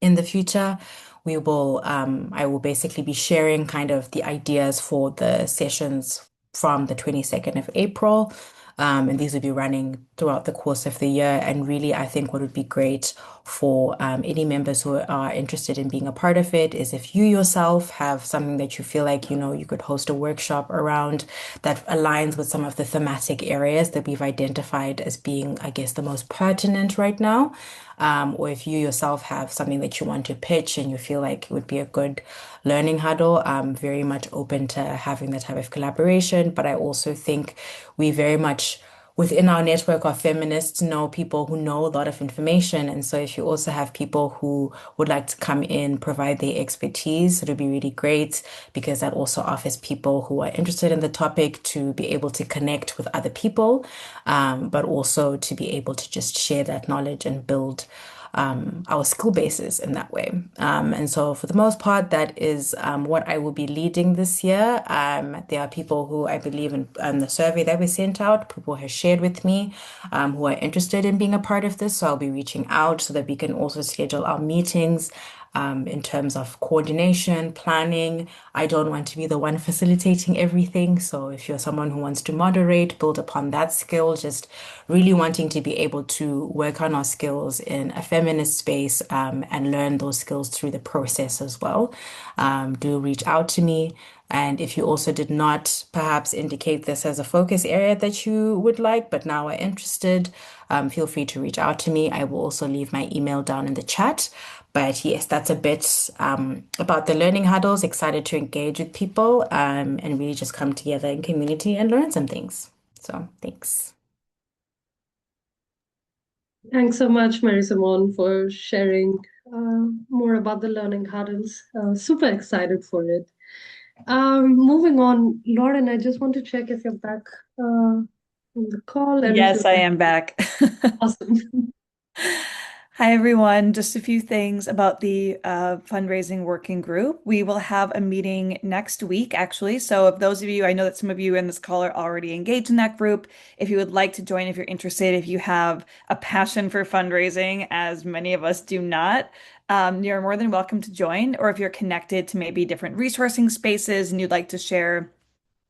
in the future, I will basically be sharing kind of the ideas for the sessions from the 22nd of April. And these will be running throughout the course of the year. And really, I think what would be great for any members who are interested in being a part of it is if you yourself have something that you feel like, you could host a workshop around that aligns with some of the thematic areas that we've identified as being, I guess, the most pertinent right now. Or if you yourself have something that you want to pitch and you feel like it would be a good learning huddle, I'm very much open to having that type of collaboration. But I also think we very much within our network of feminists know people who know a lot of information. And so if you also have people who would like to come in, provide their expertise, it would be really great because that also offers people who are interested in the topic to be able to connect with other people, but also to be able to just share that knowledge and build our skill bases in that way. And so for the most part, that is what I will be leading this year. There are people who I believe in the survey that we sent out, people have shared with me who are interested in being a part of this. So I'll be reaching out so that we can also schedule our meetings in terms of coordination, planning. I don't want to be the one facilitating everything. So if you're someone who wants to moderate, build upon that skill, just really wanting to be able to work on our skills in a feminist space and learn those skills through the process as well, do reach out to me. And if you also did not perhaps indicate this as a focus area that you would like, but now are interested, feel free to reach out to me. I will also leave my email down in the chat. But yes, that's a bit about the learning huddles. Excited to engage with people and really just come together in community and learn some things. So thanks. Thanks so much, Mary Simone, for sharing more about the learning huddles. Super excited for it. Moving on, Lauren, I just want to check if you're back on the call and if Yes, you're I am back. awesome. Hi, everyone. Just a few things about the fundraising working group. We will have a meeting next week, actually. So, if those of you, I know that some of you in this call are already engaged in that group. If you would like to join, if you're interested, if you have a passion for fundraising, as many of us do not, you're more than welcome to join. Or if you're connected to maybe different resourcing spaces and you'd like to share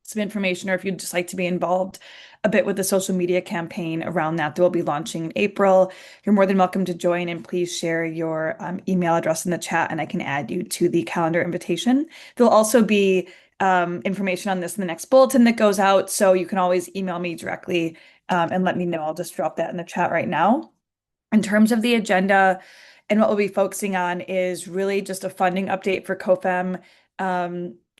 some information, or if you'd just like to be involved a bit with the social media campaign around that we'll be launching in April, you're more than welcome to join, and please share your email address in the chat and I can add you to the calendar invitation. There'll also be information on this in the next bulletin that goes out, so you can always email me directly and let me know. I'll just drop that in the chat right now. In terms of the agenda, and what we'll be focusing on is really just a funding update for COFEM,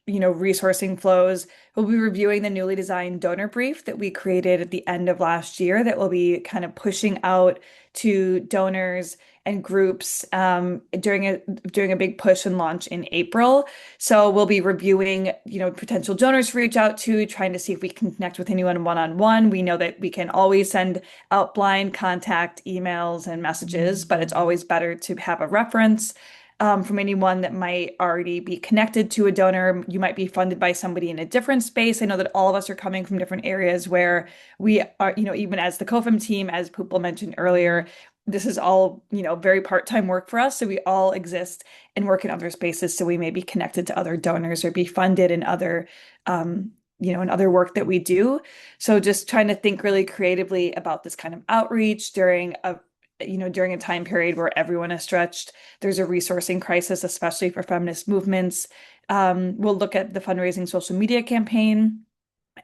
resourcing flows. We'll be reviewing the newly designed donor brief that we created at the end of last year that will be kind of pushing out to donors and groups during a big push and launch in April. So we'll be reviewing, potential donors to reach out to, trying to see if we can connect with anyone one-on-one. We know that we can always send out blind contact emails and messages, but it's always better to have a reference from anyone that might already be connected to a donor. You might be funded by somebody in a different space. I know that all of us are coming from different areas where we are, even as the COFEM team, as Pupil mentioned earlier, this is all, very part-time work for us. So we all exist and work in other spaces. So we may be connected to other donors or be funded in other, in other work that we do. So just trying to think really creatively about this kind of outreach during a time period where everyone is stretched. There's a resourcing crisis, especially for feminist movements. We'll look at the fundraising social media campaign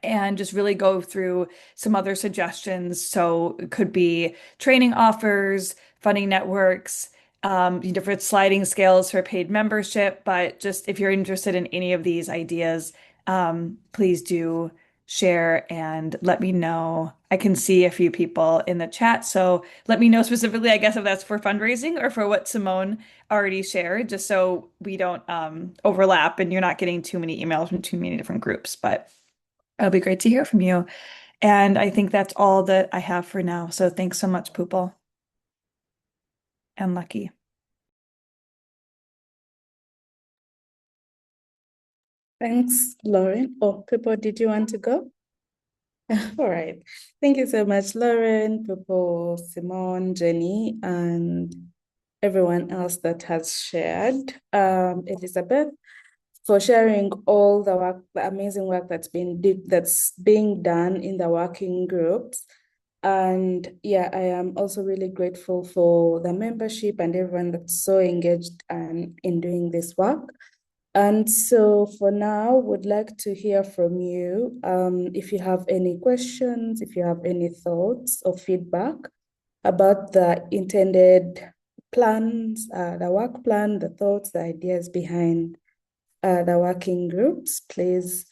and just really go through some other suggestions. So it could be training offers, funding networks, different sliding scales for paid membership. But just if you're interested in any of these ideas, please do share and let me know. I can see a few people in the chat, so let me know specifically, I guess, if that's for fundraising or for what Simone already shared, just so we don't overlap and you're not getting too many emails from too many different groups. But it'll be great to hear from you. And I think that's all that I have for now. So thanks so much, Pupil and Lucky. Thanks, Lauren. Oh, Pippo, did you want to go? All right. Thank you so much, Lauren, Pippo, Simone, Jenny, and everyone else that has shared. Elizabeth, for sharing all the work, the amazing work that's being done in the working groups. And yeah, I am also really grateful for the membership and everyone that's so engaged in doing this work. And so for now, would like to hear from you. If you have any questions, if you have any thoughts or feedback about the intended plans, the work plan, the thoughts, the ideas behind the working groups, please,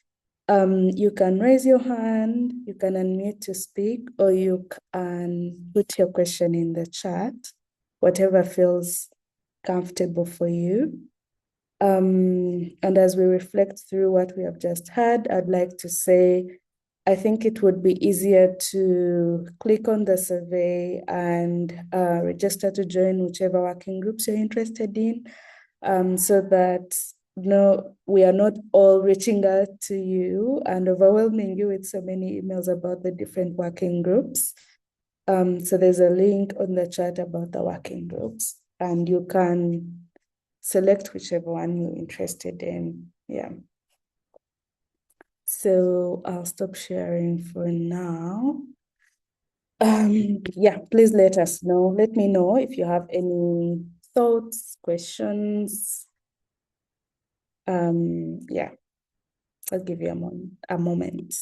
you can raise your hand, you can unmute to speak, or you can put your question in the chat, whatever feels comfortable for you. And as we reflect through what we have just had, I'd like to say, I think it would be easier to click on the survey and register to join whichever working groups you're interested in, so that we are not all reaching out to you and overwhelming you with so many emails about the different working groups. So there's a link on the chat about the working groups, and you can select whichever one you're interested in. Yeah. So I'll stop sharing for now. Yeah, please let us know. Let me know if you have any thoughts, questions. Yeah, I'll give you a moment.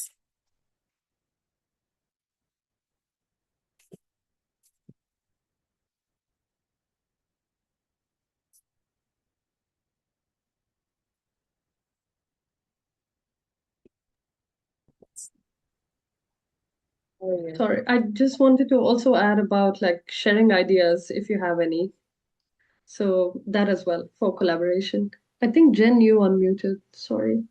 Sorry, I just wanted to also add about like sharing ideas if you have any. So that as well for collaboration. I think Jen, you unmuted. Sorry.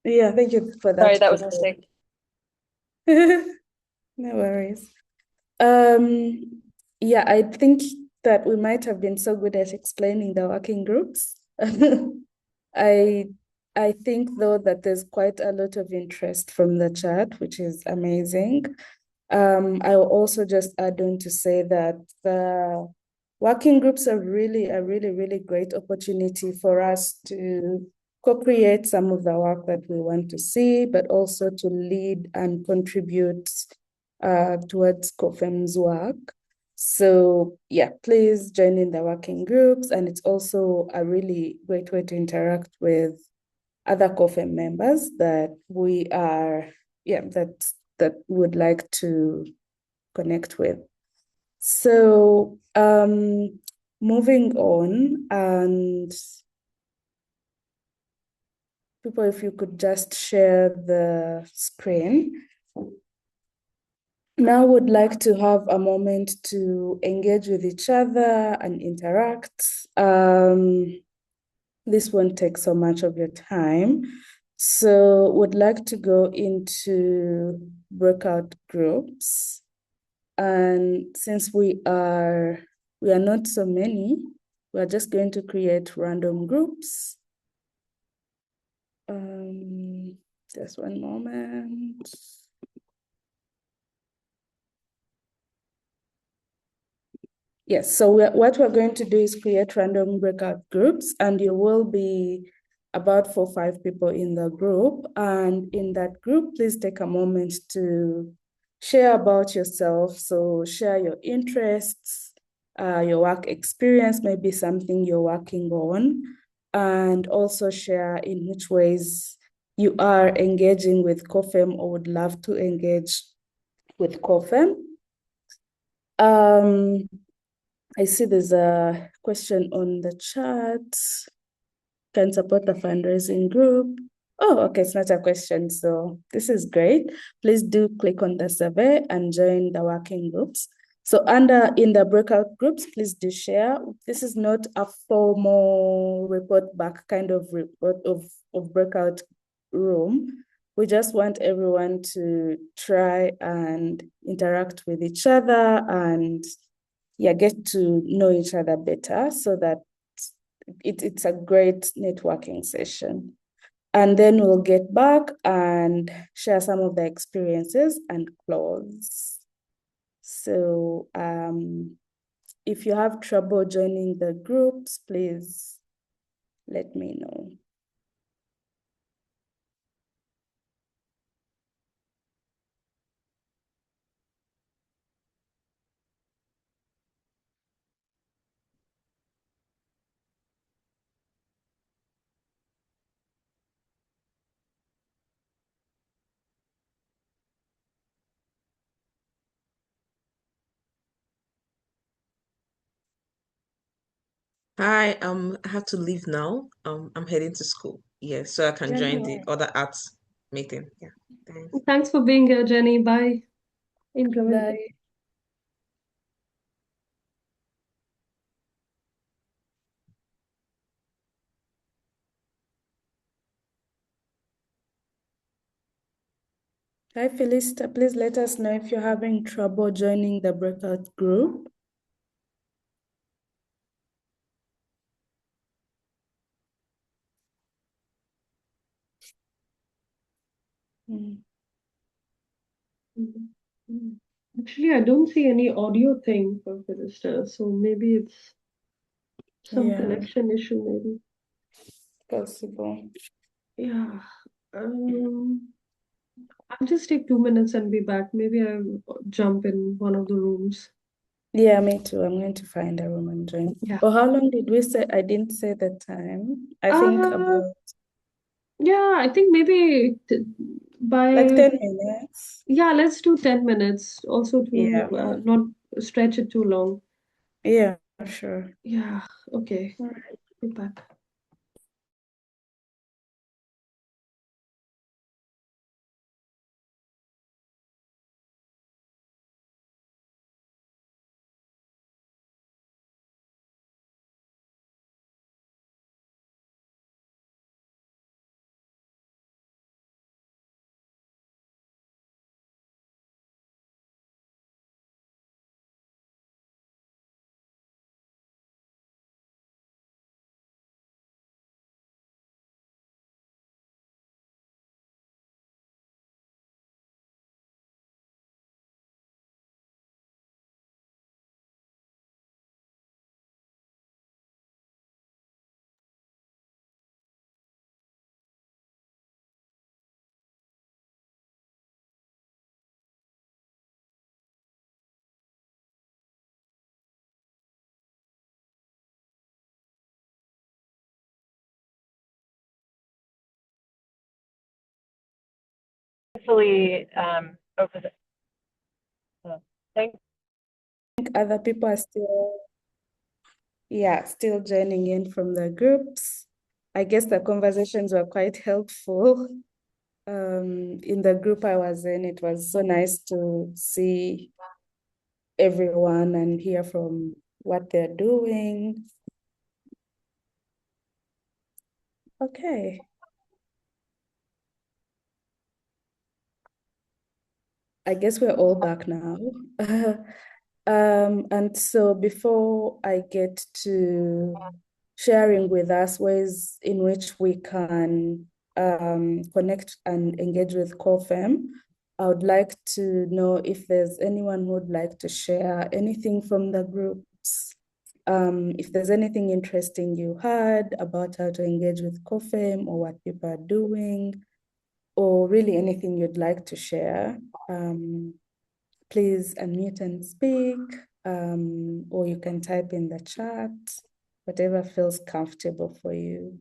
Yeah, thank you for that. Sorry, that was a mistake. No worries. Yeah, I think that we might have been so good at explaining the working groups. I I think though that there's quite a lot of interest from the chat, which is amazing. I will also just add on to say that the working groups are really a really great opportunity for us to co-create some of the work that we want to see, but also to lead and contribute towards COFEM's work. So yeah, please join in the working groups, and it's also a really great way to interact with other COFEM members that we are, that would like to connect with. So moving on, and people, if you could just share the screen. Now would like to have a moment to engage with each other and interact. This won't take so much of your time. So would like to go into breakout groups. And since we are not so many, we're just going to create random groups. Just one moment. Yes, so what we're going to do is create random breakout groups, and you will be about 4 or 5 people in the group. And in that group, please take a moment to share about yourself. So share your interests, your work experience, maybe something you're working on, and also share in which ways you are engaging with COFEM or would love to engage with COFEM. I see there's a question on the chat. Can support the fundraising group. Oh, okay, it's not a question, so this is great. Please do click on the survey and join the working groups. So in the breakout groups, please do share. This is not a formal report back kind of report of breakout room. We just want everyone to try and interact with each other and get to know each other better, so that it's a great networking session. And then we'll get back and share some of the experiences and close. So if you have trouble joining the groups, please let me know. Hi, I have to leave now. I'm heading to school. Yeah, so I can join the other arts meeting. Yeah, thanks. Thanks for being here, Jenny. Bye. Enjoy. Bye. Hi, Felista. Please let us know if you're having trouble joining the breakout group. Actually, I don't see any audio thing for Philister, so maybe it's some connection issue, maybe. Possible. Yeah. I'll just take 2 minutes and be back. Maybe I'll jump in one of the rooms. Yeah, me too. I'm going to find a room and join. Yeah. Oh, how long did we say? I didn't say the time. I think about Yeah, I think maybe by like 10 minutes. yeah, let's do 10 minutes also Yeah. to not stretch it too long. Yeah, sure. Yeah, okay. All right. Be back. hopefully over the thank Other people are still joining in from the groups. I guess the conversations were quite helpful. In the group I was in, it was so nice to see everyone and hear from what they're doing. Okay. I guess we're all back now. And so before I get to sharing with us ways in which we can connect and engage with COFEM, I would like to know if there's anyone who would like to share anything from the groups. If there's anything interesting you heard about how to engage with COFEM or what people are doing, or really anything you'd like to share, please unmute and speak, or you can type in the chat, whatever feels comfortable for you.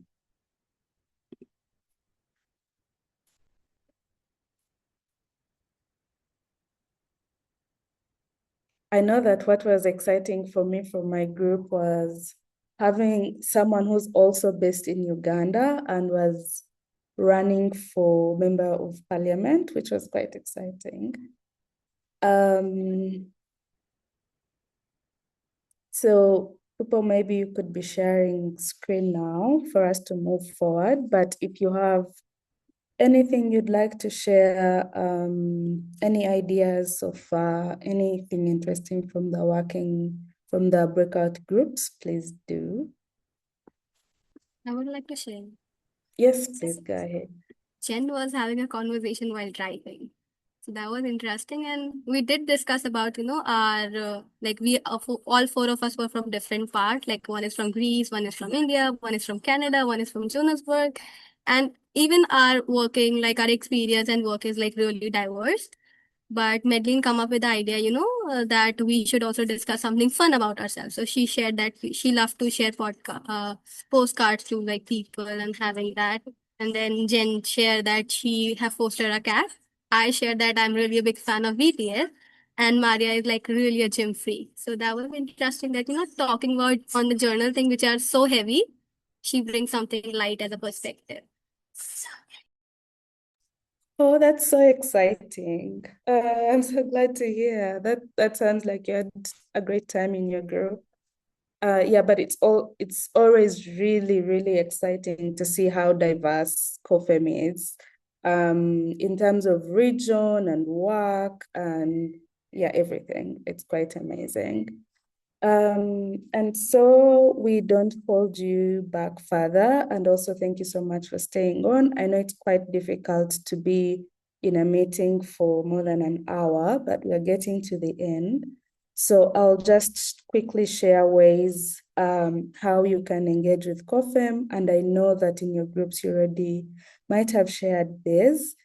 I know that what was exciting for me from my group was having someone who's also based in Uganda and was running for member of parliament, which was quite exciting. So people, maybe you could be sharing screen now for us to move forward. But if you have anything you'd like to share, any ideas so far, anything interesting from the breakout groups, please do. I would like to share. Yes, please go ahead. Jen was having a conversation while driving. So that was interesting. And we did discuss about, our, like all four of us were from different parts. Like one is from Greece, one is from India, one is from Canada, one is from Johannesburg. And even our working, like our experience and work is like really diverse. But Madeline come up with the idea, that we should also discuss something fun about ourselves. So she shared that she loved to share postcards to like people and having that. And then Jen shared that she have fostered a cat. I shared that I'm really a big fan of BTS. And Maria is like really a gym freak. So that was interesting that, talking about on the journal thing, which are so heavy, she brings something light as a perspective. Oh, that's so exciting. I'm so glad to hear that. That sounds like you had a great time in your group. Yeah, but it's always really, really exciting to see how diverse COFEM is, in terms of region and work and yeah, everything. It's quite amazing. And so we don't hold you back further. And also thank you so much for staying on. I know it's quite difficult to be in a meeting for more than an hour, but we're getting to the end. So I'll just quickly share ways how you can engage with COFEM. And I know that in your groups you already might have shared this,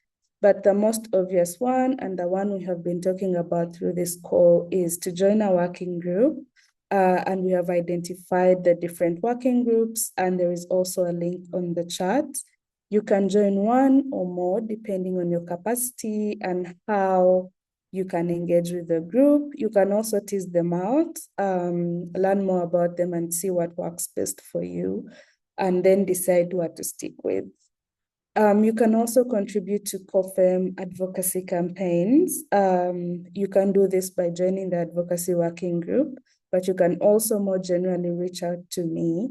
but the most obvious one and the one we have been talking about through this call is to join a working group. And we have identified the different working groups, and there is also a link on the chat. You can join one or more depending on your capacity and how you can engage with the group. You can also test them out, learn more about them and see what works best for you, and then decide what to stick with. You can also contribute to COFEM advocacy campaigns. You can do this by joining the advocacy working group, but you can also more generally reach out to me.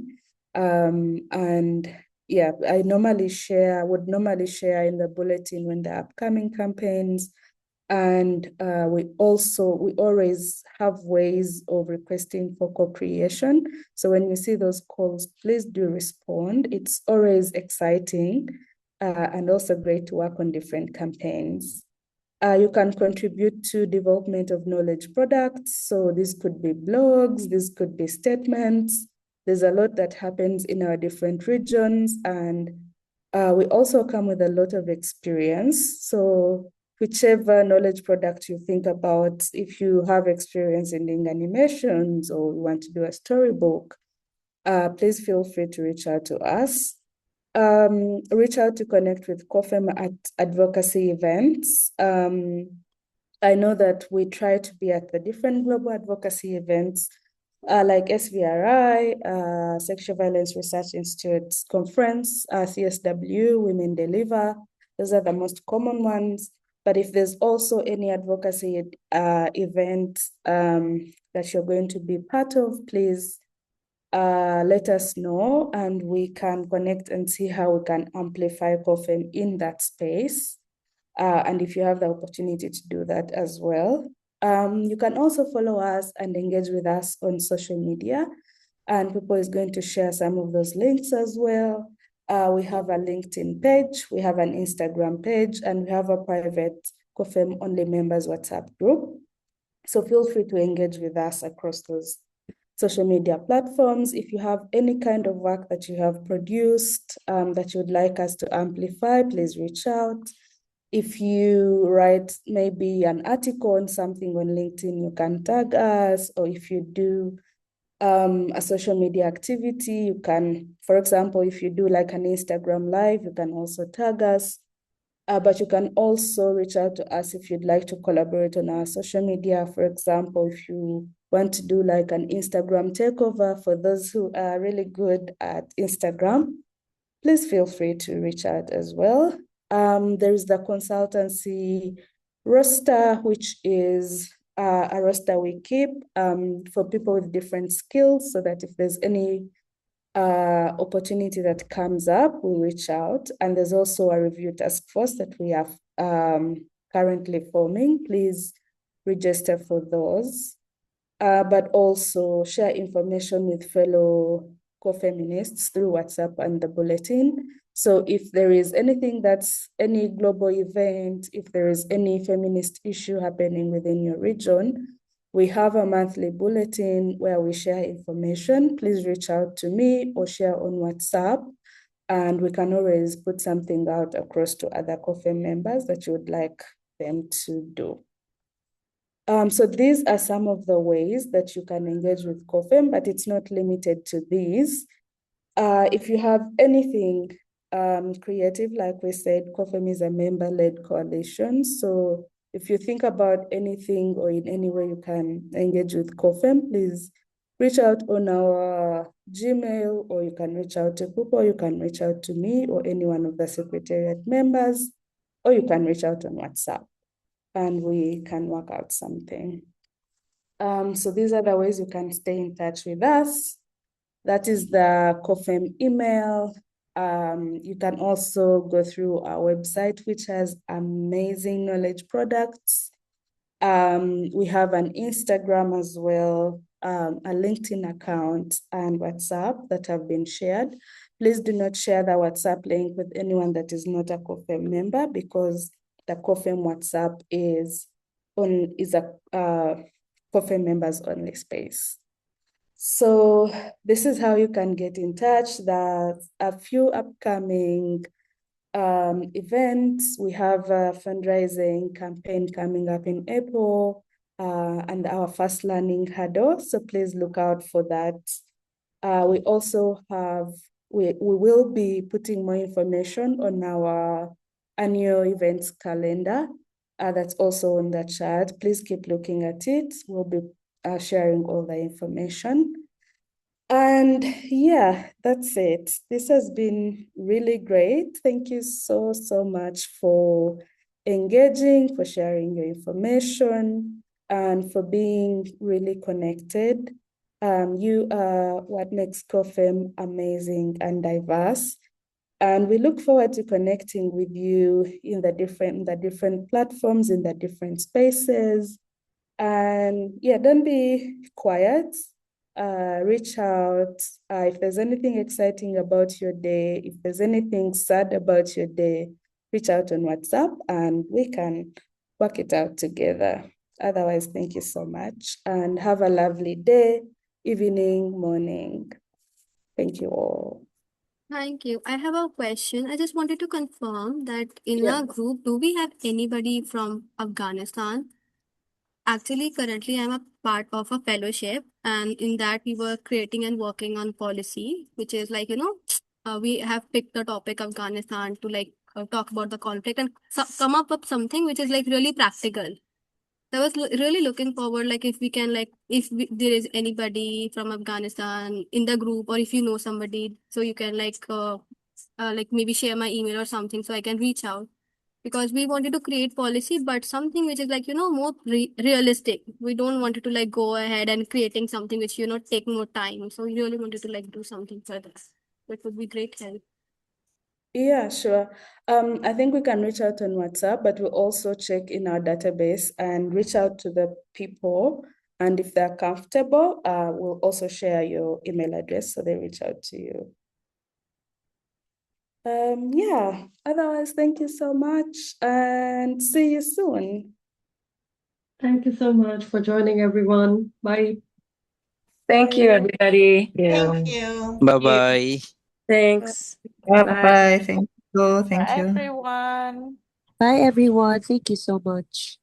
And yeah, I would normally share in the bulletin when the upcoming campaigns. And we always have ways of requesting for co-creation. So when you see those calls, please do respond. It's always exciting and also great to work on different campaigns. You can contribute to development of knowledge products. So this could be blogs, this could be statements. There's a lot that happens in our different regions, and we also come with a lot of experience. So whichever knowledge product you think about, if you have experience in doing animations or you want to do a storybook, please feel free to reach out to us. reach out to connect with COFEM at advocacy events. I know that we try to be at the different global advocacy events like SVRI, Sexual Violence Research Institute's conference, CSW, Women Deliver. Those are the most common ones. But if there's also any advocacy event that you're going to be part of, please let us know and we can connect and see how we can amplify COFEM in that space. And if you have the opportunity to do that as well. You can also follow us and engage with us on social media. And People is going to share some of those links as well. We have a LinkedIn page, we have an Instagram page, and we have a private COFEM only members WhatsApp group. So feel free to engage with us across those social media platforms. If you have any kind of work that you have produced that you would like us to amplify, please reach out. If you write maybe an article on something on LinkedIn, you can tag us. Or if you do a social media activity, you can, for example, if you do like an Instagram live, you can also tag us. But you can also reach out to us if you'd like to collaborate on our social media. For example, if you want to do like an Instagram takeover for those who are really good at Instagram, please feel free to reach out as well. There's the consultancy roster, which is a roster we keep for people with different skills, so that if there's any opportunity that comes up, we reach out. And there's also a review task force that we are currently forming. Please register for those. But also share information with fellow co-feminists through WhatsApp and the bulletin. So if there is anything that's any global event, if there is any feminist issue happening within your region, we have a monthly bulletin where we share information. Please reach out to me or share on WhatsApp, and we can always put something out across to other COFEM members that you would like them to do. So these are some of the ways that you can engage with COFEM, but it's not limited to these. If you have anything creative, like we said, COFEM is a member-led coalition. So if you think about anything or in any way you can engage with COFEM, please reach out on our Gmail, or you can reach out to Pupo, you can reach out to me or any one of the Secretariat members, or you can reach out on WhatsApp and we can work out something. So these are the ways you can stay in touch with us. That is the COFEM email. You can also go through our website, which has amazing knowledge products. We have an Instagram as well, a LinkedIn account, and WhatsApp that have been shared. Please do not share the WhatsApp link with anyone that is not a COFEM member, because the COFEM WhatsApp is a COFEM members only space. So this is how you can get in touch. There's a few upcoming events. We have a fundraising campaign coming up in April and our first learning hurdle. So please look out for that. We also have, we will be putting more information on our annual events calendar. That's also on the chat. Please keep looking at it. We'll be sharing all the information. And yeah, that's it. This has been really great. Thank you so, so much for engaging, for sharing your information, and for being really connected. You are what makes COFEM amazing and diverse. And we look forward to connecting with you in the different platforms, in the different spaces. And yeah, don't be quiet. Reach out. If there's anything exciting about your day, if there's anything sad about your day, reach out on WhatsApp and we can work it out together. Otherwise, thank you so much and have a lovely day, evening, morning. Thank you all. Thank you. I have a question. I just wanted to confirm that in our group, do we have anybody from Afghanistan? Actually, currently I'm a part of a fellowship, and in that we were creating and working on policy, which is like, we have picked the topic Afghanistan to like talk about the conflict and come up with something which is like really practical. I was really looking forward, like if we can, like if there is anybody from Afghanistan in the group, or if you know somebody, so you can like maybe share my email or something, so I can reach out. Because we wanted to create policy, but something which is like more realistic. We don't want to like go ahead and creating something which take more time. So we really wanted to like do something for this. It would be great help. Yeah, sure. I think we can reach out on WhatsApp, but we'll also check in our database and reach out to the people. And if they're comfortable, we'll also share your email address so they reach out to you. Yeah, otherwise, thank you so much and see you soon. Thank you so much for joining, everyone. Bye. Thank you, everybody. Yeah. Thank you. Bye-bye. Thanks. Bye. Thank you. Thank Bye, you. everyone. Bye, everyone. Thank you so much.